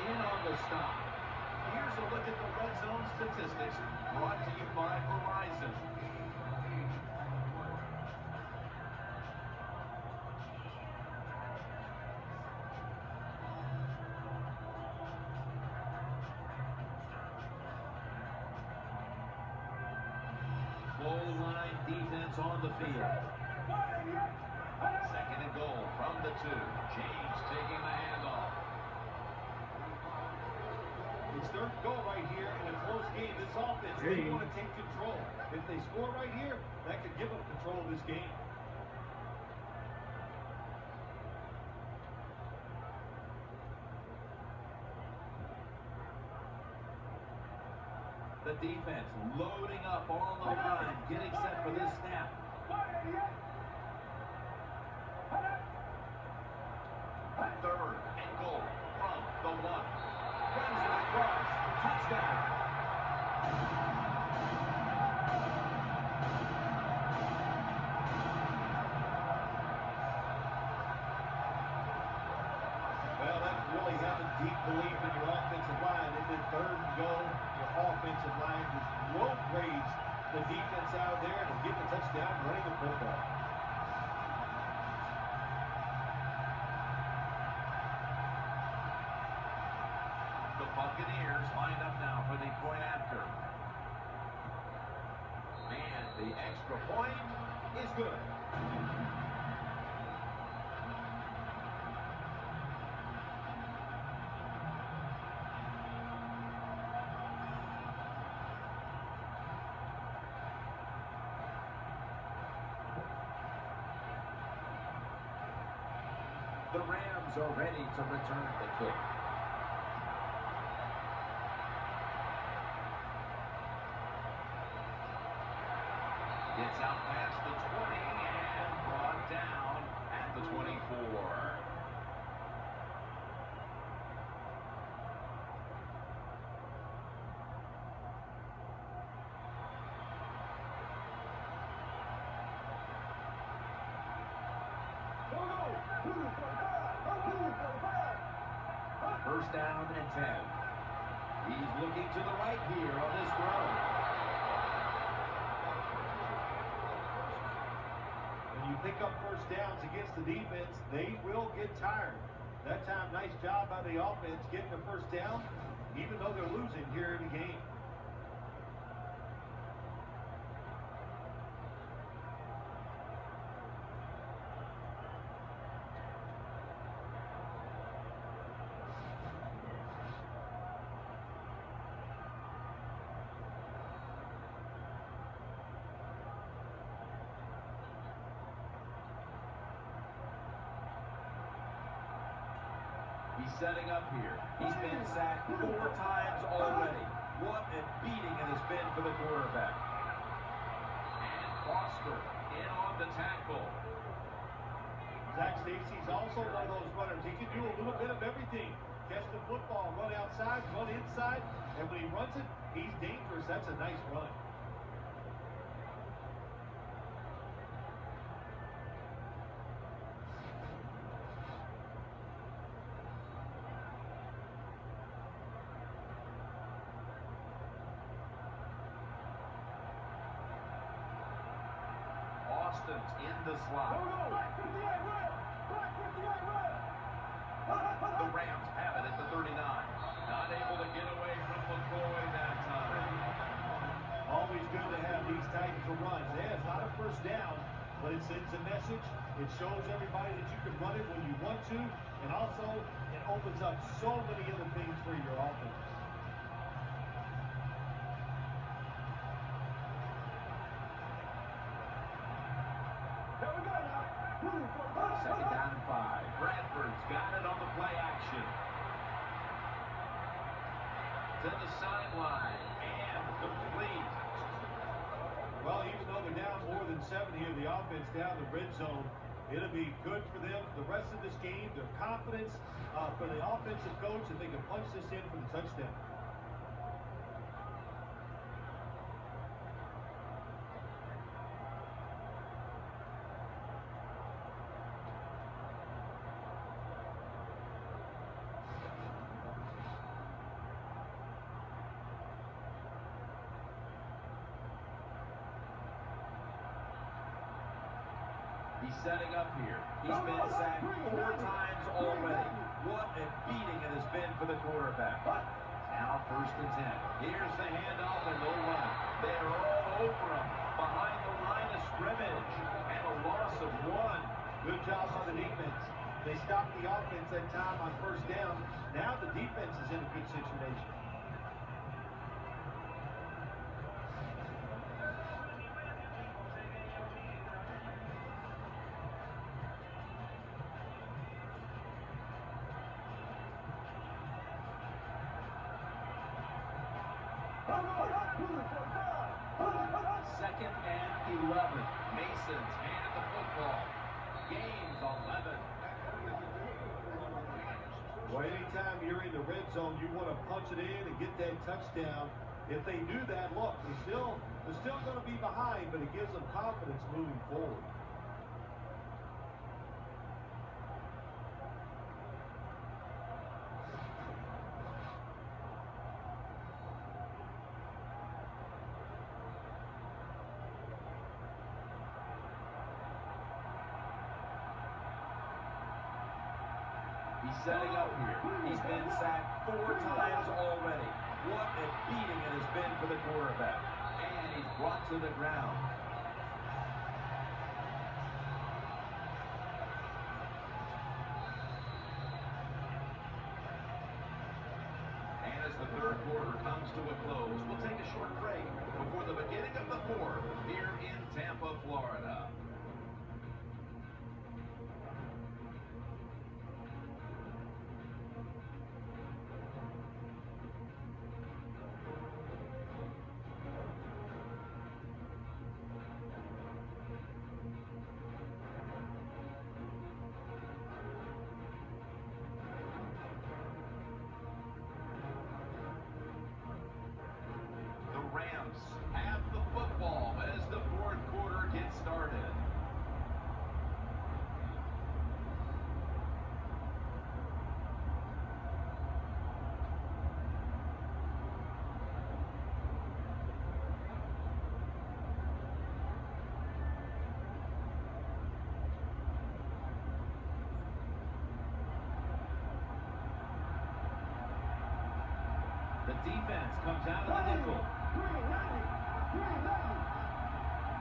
Speaker 1: In on the stop. Here's a look at the red zone statistics brought to you by Verizon. Goal line defense on the field. Second and goal from the 2. James taking the handoff.
Speaker 2: It's third and goal right here in a close game. This offense, they want to take control. If they score right here, that could give them control of this game.
Speaker 1: The defense loading up on the line, getting set for this snap. Third and goal from the 1. Runs it across. Touchdown.
Speaker 2: Well, that's really having deep belief in your offensive line. They did third and goal. Your offensive line just road grades the defense out there to get the touchdown running the football.
Speaker 1: The Buccaneers lined up now for the point after. And the extra point is good. The Rams are ready to return the kick. Gets out past the 20 and brought down at the 24. First down and 10. He's looking to the right here on this throw.
Speaker 2: When you pick up first downs against the defense, they will get tired. That time, nice job by the offense getting the first down, even though they're losing here in the game.
Speaker 1: He's setting up here. He's been sacked 4 times already. What a beating it has been for the quarterback. And Foster in on the tackle.
Speaker 2: Zach Stacy's also one of those runners. He can do a little bit of everything. Catch the football, run outside, run inside, and when he runs it, he's dangerous. That's a nice run.
Speaker 1: Austin's in the slot.
Speaker 2: It sends a message. It shows everybody that you can run it when you want to. And also, it opens up so many other things for your offense.
Speaker 1: Second down and 5. Bradford's got it on the play action. To the sideline and complete.
Speaker 2: Well, even though they're down more than 7 here, the offense down the red zone, it'll be good for them for the rest of this game. Their confidence for the offensive coach that they can punch this in for the touchdown.
Speaker 1: He's setting up here. He's been sacked 4 times already. What a beating it has been for the quarterback. Now 1st and 10. Here's the handoff and no run. They're all over him behind the line of scrimmage. And a loss of 1.
Speaker 2: Good job by the defense. They stopped the offense that time on 1st down. Now the defense is in a good situation.
Speaker 1: Second and 11. Masons hand the football. Gains 11.
Speaker 2: Well, anytime you're in the red zone, you want to punch it in and get that touchdown. If they do that, look, they're still going to be behind, but it gives them confidence moving forward.
Speaker 1: He's setting up here. He's been sacked 4 times already. What a beating it has been for the quarterback. And he's brought to the ground. And as the 3rd quarter comes to a close, we'll take a short break before the beginning of the 4th here in Tampa, Florida. Rams have the football as the 4th quarter gets started. The defense comes out of the nickel.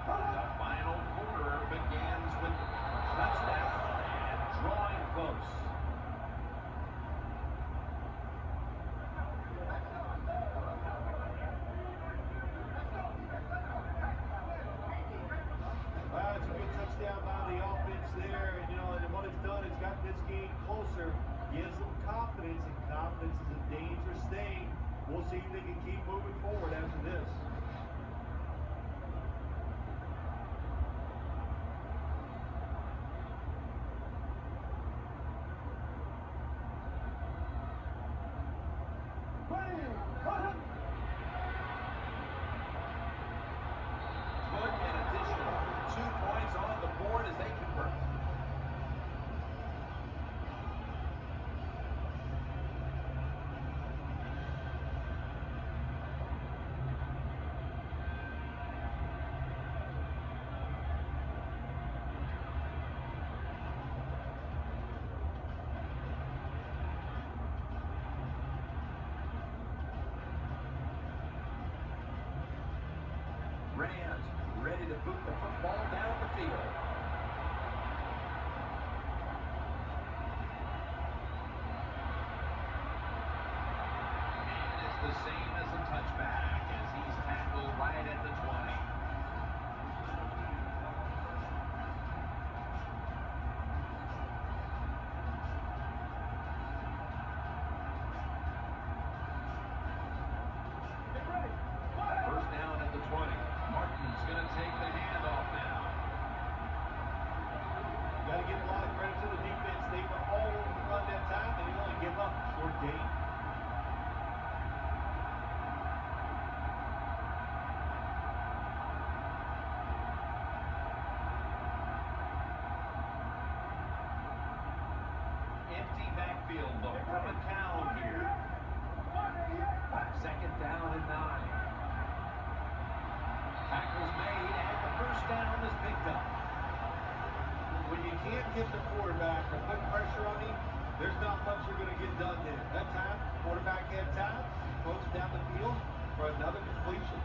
Speaker 1: The final quarter begins with a touchdown and drawing close.
Speaker 2: Well, it's a good touchdown by the offense there. And what it's done, it's got this game closer, gives them confidence, and confidence is a dangerous thing. We'll see if they can keep moving forward after this.
Speaker 1: Put an additional 2 points on the board as they convert. Rams ready to boot the football down the field. backfield, though, for McCown here. Second down and 9. Tackle's made, and the first down is picked up.
Speaker 2: When you can't get the quarterback or put pressure on him, there's not much you're going to get done there. That time, quarterback had time, throws it down the field for another completion.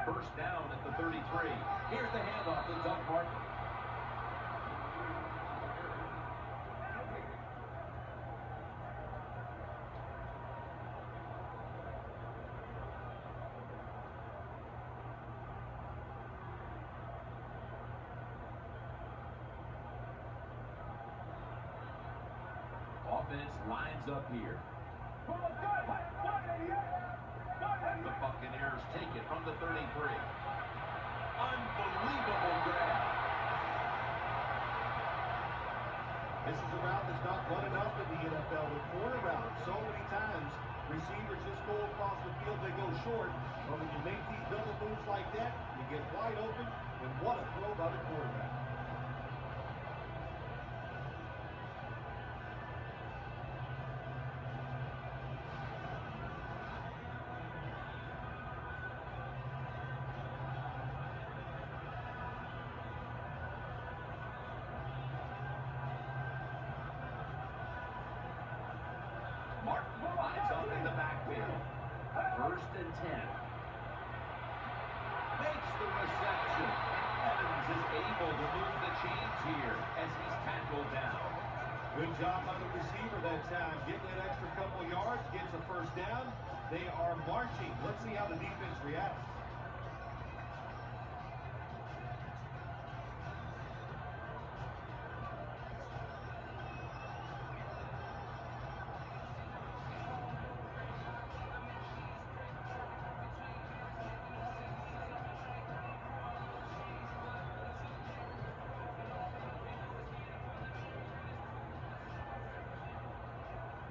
Speaker 1: First down at the 33. Here's the handoff to Doug Martin. Offense lines up here. The Buccaneers take it from the 33. Unbelievable grab.
Speaker 2: This is a route that's not run enough in the NFL. The corner route, so many times, receivers just go across the field, they go short. But when you make these double moves like that, you get wide open, and what a throw by the quarterback.
Speaker 1: Martin lines up in the backfield. First and 10. Makes the reception. Evans is able to move the chains here as he's tackled down.
Speaker 2: Good job by the receiver that time. Getting that extra couple yards, gets a first down. They are marching. Let's see how the defense reacts.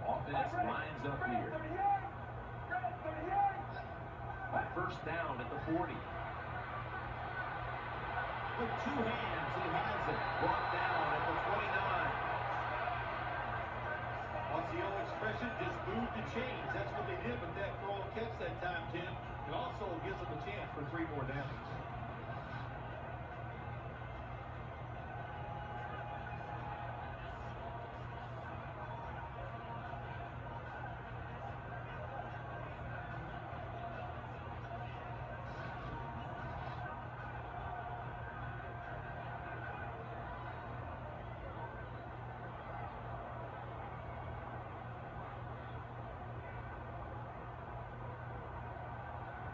Speaker 1: Offense lines up here. First down at the 40. With two hands, he has it. Brought down at the 29.
Speaker 2: What's the old expression? Just move the chains. That's what they did with that throw and catch that time, Tim. It also gives them a chance for 3 more downs.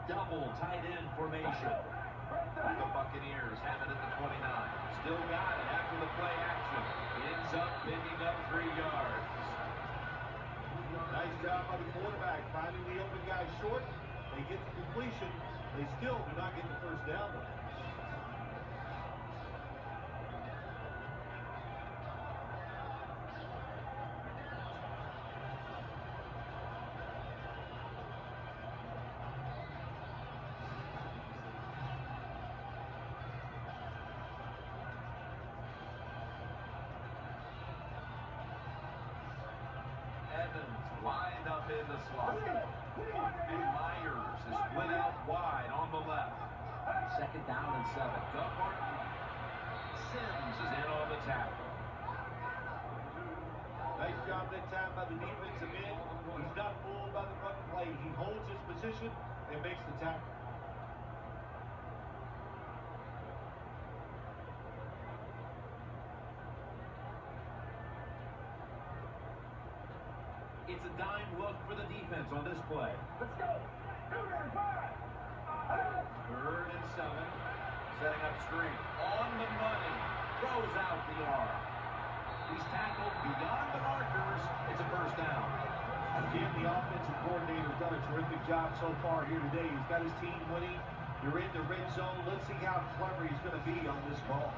Speaker 1: Double tight end formation. The Buccaneers have it at the 29. Still got it after the play action. Ends up picking up 3 yards.
Speaker 2: Nice job by the quarterback finding the open guy short. They get the completion. They still do not get the first down though.
Speaker 1: Evans lined up in the slot. And Myers is split out wide on the left. Second down and 7. Doug Martin. Sims is in on the tackle.
Speaker 2: Nice job that time by the defensive end. He's not fooled by the run play. He holds his position and makes the tackle.
Speaker 1: It's a dime look for the defense on this play.
Speaker 4: Let's go. Third and 5.
Speaker 1: Third and 7. Setting up screen. On the money. Throws out the arm. He's tackled beyond the markers. It's a first down.
Speaker 2: Again, the offensive coordinator's done a terrific job so far here today. He's got his team winning. The They're in the red zone. Let's see how clever he's going to be on this ball.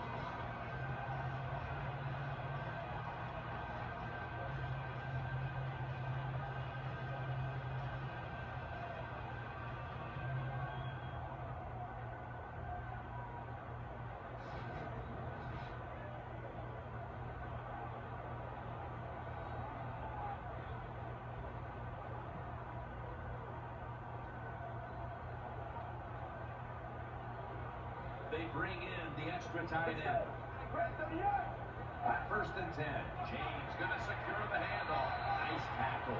Speaker 1: They bring in the extra tight end. At 1st and 10. James going to secure the handoff. Nice tackle.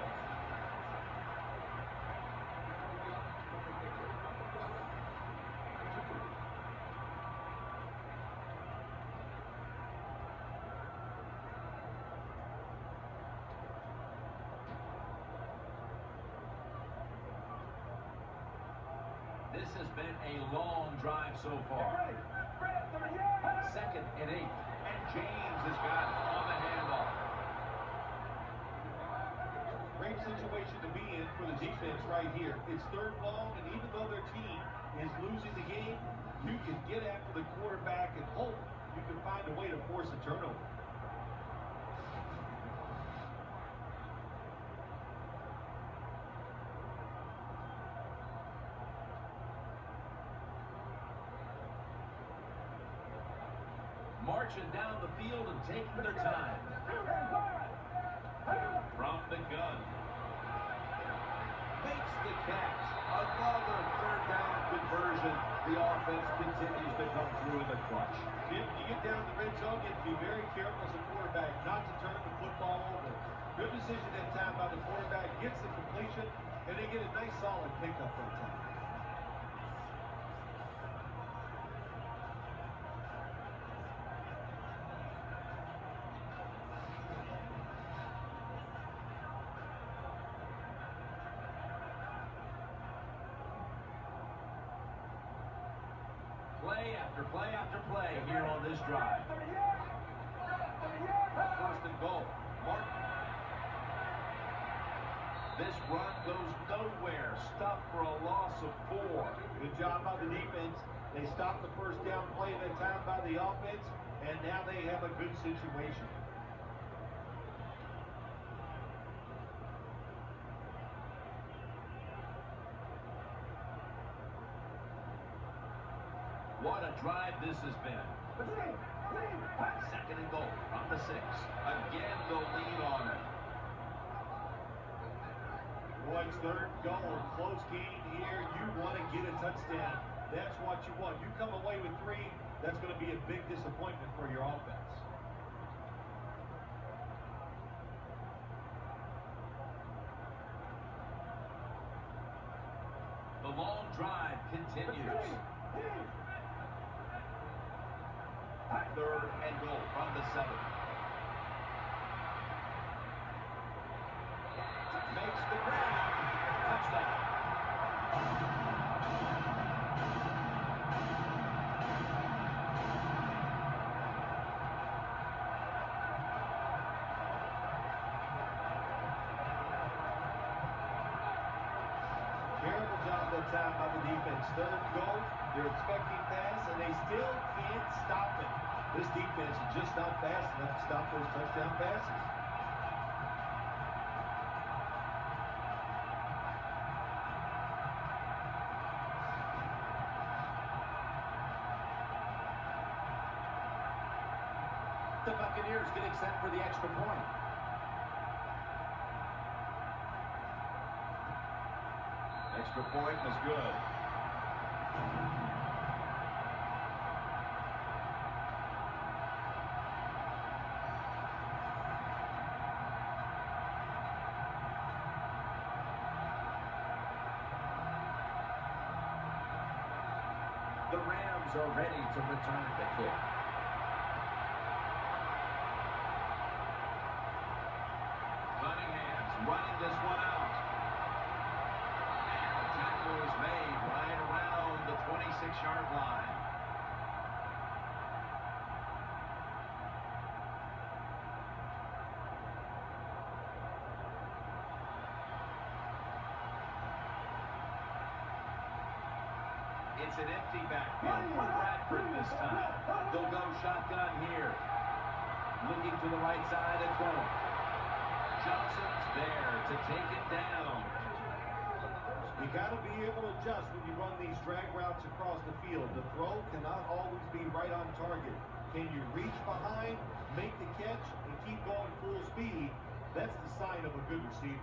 Speaker 1: This has been a long drive so far. 2nd and 8. And James has got it on the handoff.
Speaker 2: Great situation to be in for the defense right here. It's 3rd long, and even though their team is losing the game, you can get after the quarterback and hope you can find a way to force a turnover.
Speaker 1: Marching down the field and taking their time. From the gun. Makes the catch. Another 3rd down conversion. The offense continues to come through in the clutch.
Speaker 2: If you get down the red zone, you have to be very careful as a quarterback not to turn the football over. Good decision that time by the quarterback. Gets the completion, and they get a nice solid pickup that time.
Speaker 1: Play after play after play here on this drive. 1st and goal. Martin. This run goes nowhere. Stopped for a loss of 4.
Speaker 2: Good job by the defense. They stopped the 1st down play that time by the offense, and now they have a good situation.
Speaker 1: What a drive this has been. 2nd and goal from the 6. Again, they'll lean on it.
Speaker 2: Boy, it's 3rd goal. Close game here. You want to get a touchdown. That's what you want. You come away with 3, that's going to be a big disappointment for your offense.
Speaker 1: The long drive continues. 3rd and goal from the 7. Makes the grab. Touchdown.
Speaker 2: Terrible job that time by the defense. 3rd goal. They're expecting pass, and they still can't stop it. This defense is just not fast enough to stop those touchdown passes.
Speaker 1: The Buccaneers getting set for the extra point. Extra point was good. The Rams are ready to return the kick. Cunningham's running this one out. And the tackle is made right around the 26-yard line. It's an empty backfield for Bradford this time. They'll go shotgun here. Looking to the right side and throw. Johnson's there to take it down.
Speaker 2: You got to be able to adjust when you run these drag routes across the field. The throw cannot always be right on target. Can you reach behind, make the catch, and keep going full speed? That's the sign of a good receiver.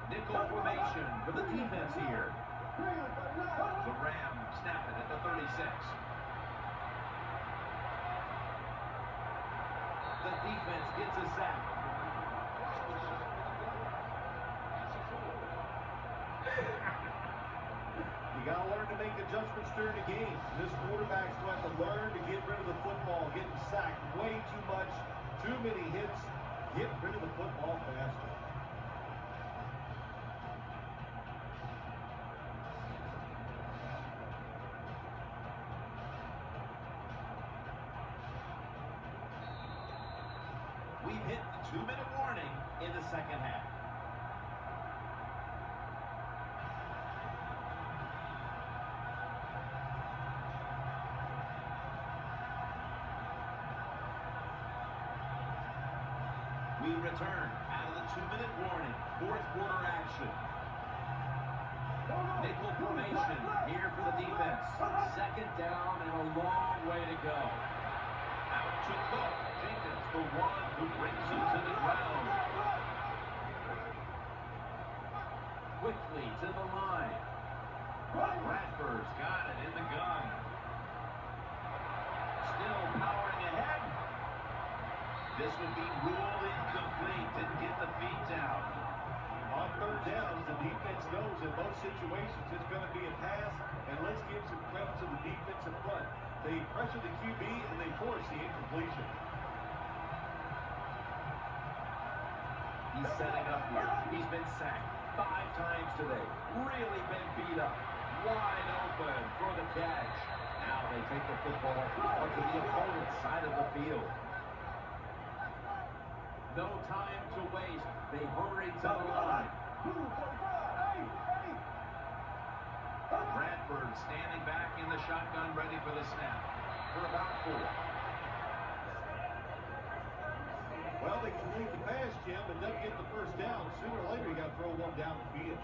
Speaker 1: Nickel formation for the defense here. The Rams snap it at the 36. The defense gets a sack.
Speaker 2: You got to learn to make adjustments during the game. This quarterback's going to have to learn to get rid of the football, getting sacked way too much, too many hits. Get rid of the football faster.
Speaker 1: We've hit the 2-minute warning in the second half. We return out of the 2-minute warning. Fourth quarter action. Nickel formation here for the defense. Second down and a long way to go. Out to Cook. Jenkins, the one who brings him to the ground. Quickly to the line. Bradford's got it in the gun. Still powering ahead. This would be ruled incomplete. Didn't get the feet down.
Speaker 2: On third downs, the defense knows in most situations it's going to be a pass, and let's give some credit to the defensive front. They pressure the QB, and they force the incompletion.
Speaker 1: He's setting up here. He's been sacked 5 times today. Really been beat up. Wide open for the catch. Now they take the football onto the opponent's side of the field. No time to waste. They hurry to the line. Bradford standing back in the shotgun, ready for the snap. For about 4.
Speaker 2: Well, they complete the pass, Jim, and doesn't get the first down. Sooner or later, you got to throw one down the field.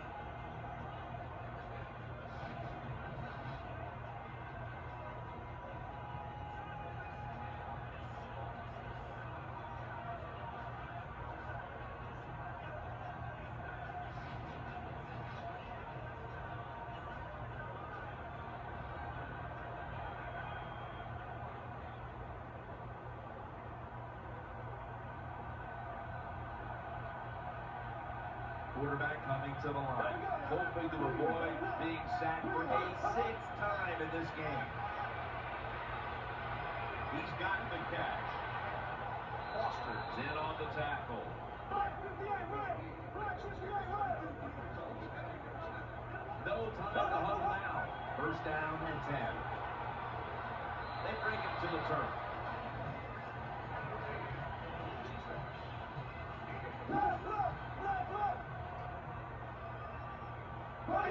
Speaker 1: Quarterback coming to the line, hoping to avoid being sacked for a 6th time in this game. He's got the catch. Foster's in on the tackle. No time to huddle now. First down and 10. They bring him to the turf.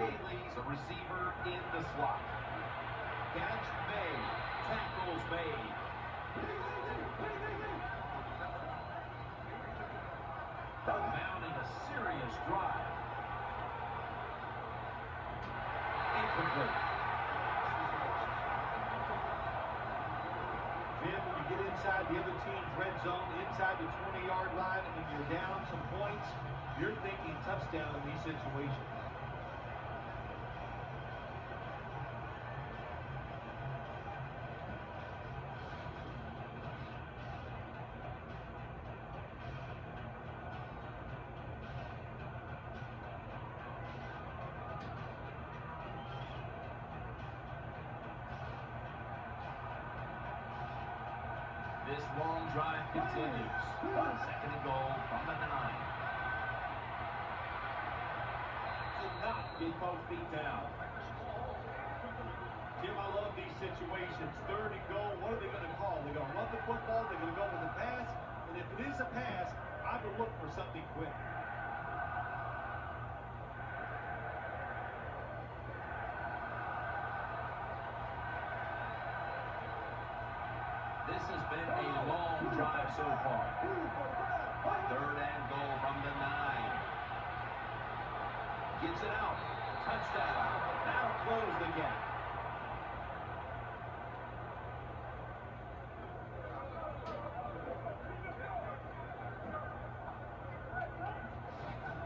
Speaker 1: Bailey's a receiver in the slot. Catch made. Tackles made. Mounting a serious drive. Incomplete.
Speaker 2: Jim, when you get inside the other team's red zone, inside the 20-yard line, and you're down some points, you're thinking touchdown in these situations.
Speaker 1: This long drive continues. Second and goal from the 9. Did not Get both feet down.
Speaker 2: Jim, I love these situations. Third and goal. What are they going to call? They're going to run the football. They're going to go with a pass. And if it is a pass, I would look for something quick.
Speaker 1: This has been a long drive so far. Third and goal from the 9. Gives it out. Touchdown. That'll close the gap.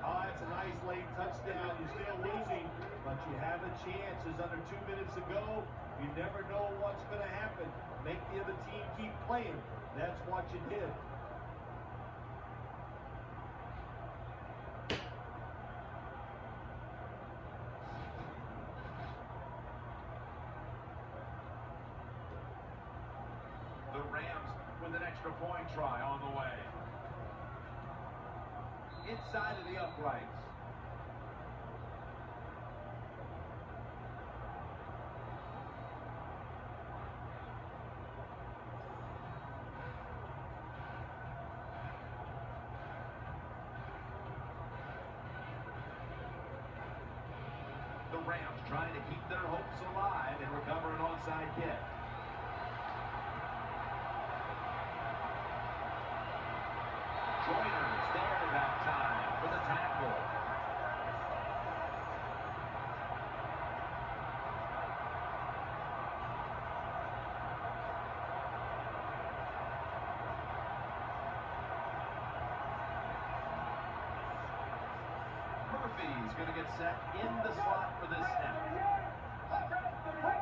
Speaker 2: Oh, that's a nice late touchdown. You're still losing, but you have a chance. There's under 2 minutes to go. You never know what's going to happen. Make the other team keep playing. That's what you did.
Speaker 1: The Rams with an extra point try on the way. Inside of the uprights. The Rams trying to keep their hopes alive and recover an onside kick. Joyner's there that time for the tackle. Murphy's going to get set in the slot for this snap.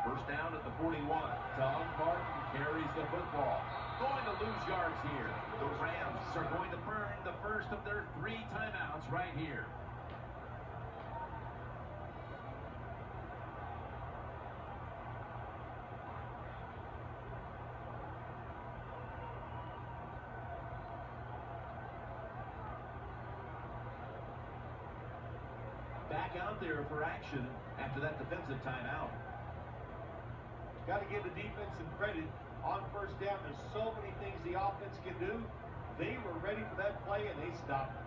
Speaker 1: First down at the 41. Tom Barton carries the football. Going to lose yards here. The Rams are going to burn the first of their 3 timeouts right here. Back out there for action after that defensive timeout.
Speaker 2: Got to give the defense some credit. On first down, there's so many things the offense can do. They were ready for that play, and they stopped it.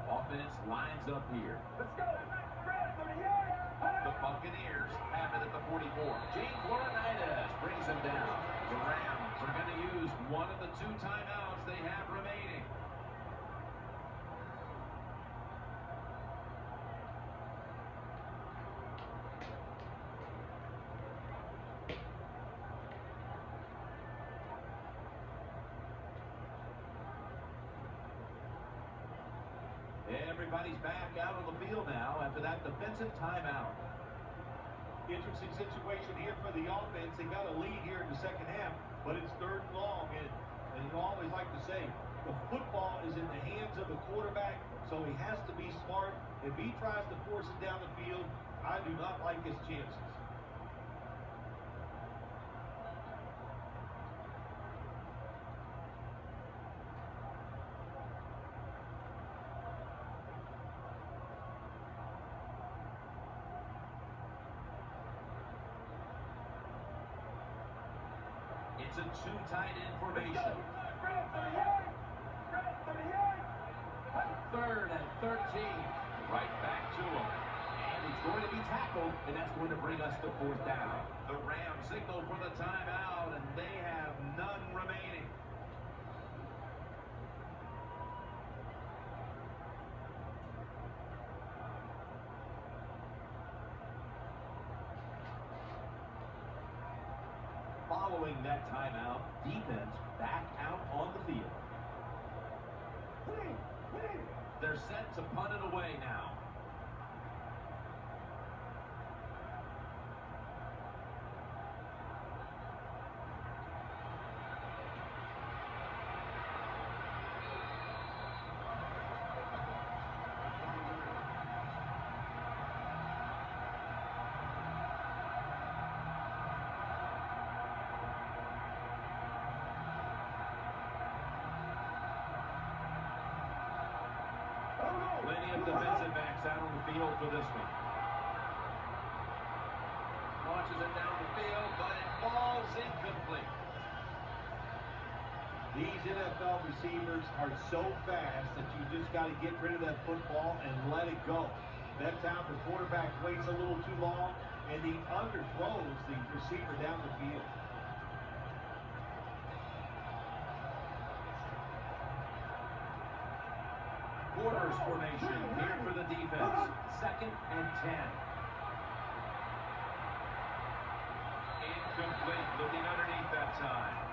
Speaker 1: Offense lines up here.
Speaker 4: Let's go.
Speaker 1: The Buccaneers have it at the 44. James Laurinaitis brings him down. The Rams are going to use one of the 2 timeouts they have remaining. Everybody's back out on the field now after that defensive timeout.
Speaker 2: Interesting situation here for the offense. They got a lead here in the second half, but it's third and long. And you always like to say, the football is in the hands of the quarterback, so he has to be smart. If he tries to force it down the field, I do not like his chances.
Speaker 1: It's a 2 tight end formation. Third and 13. Right back to him. And he's going to be tackled, and that's going to bring us to 4th down. The Rams signal for the timeout, and they have none remaining. Following that timeout, defense back out on the field. They're set to punt it away now. field for this one. Launches it down the field, but it falls incomplete.
Speaker 2: These NFL receivers are so fast that you just got to get rid of that football and let it go. That time the quarterback waits a little too long, and he underthrows the receiver down the field.
Speaker 1: Quarters formation here for the defense. 2nd and 10. Incomplete. Looking underneath that time.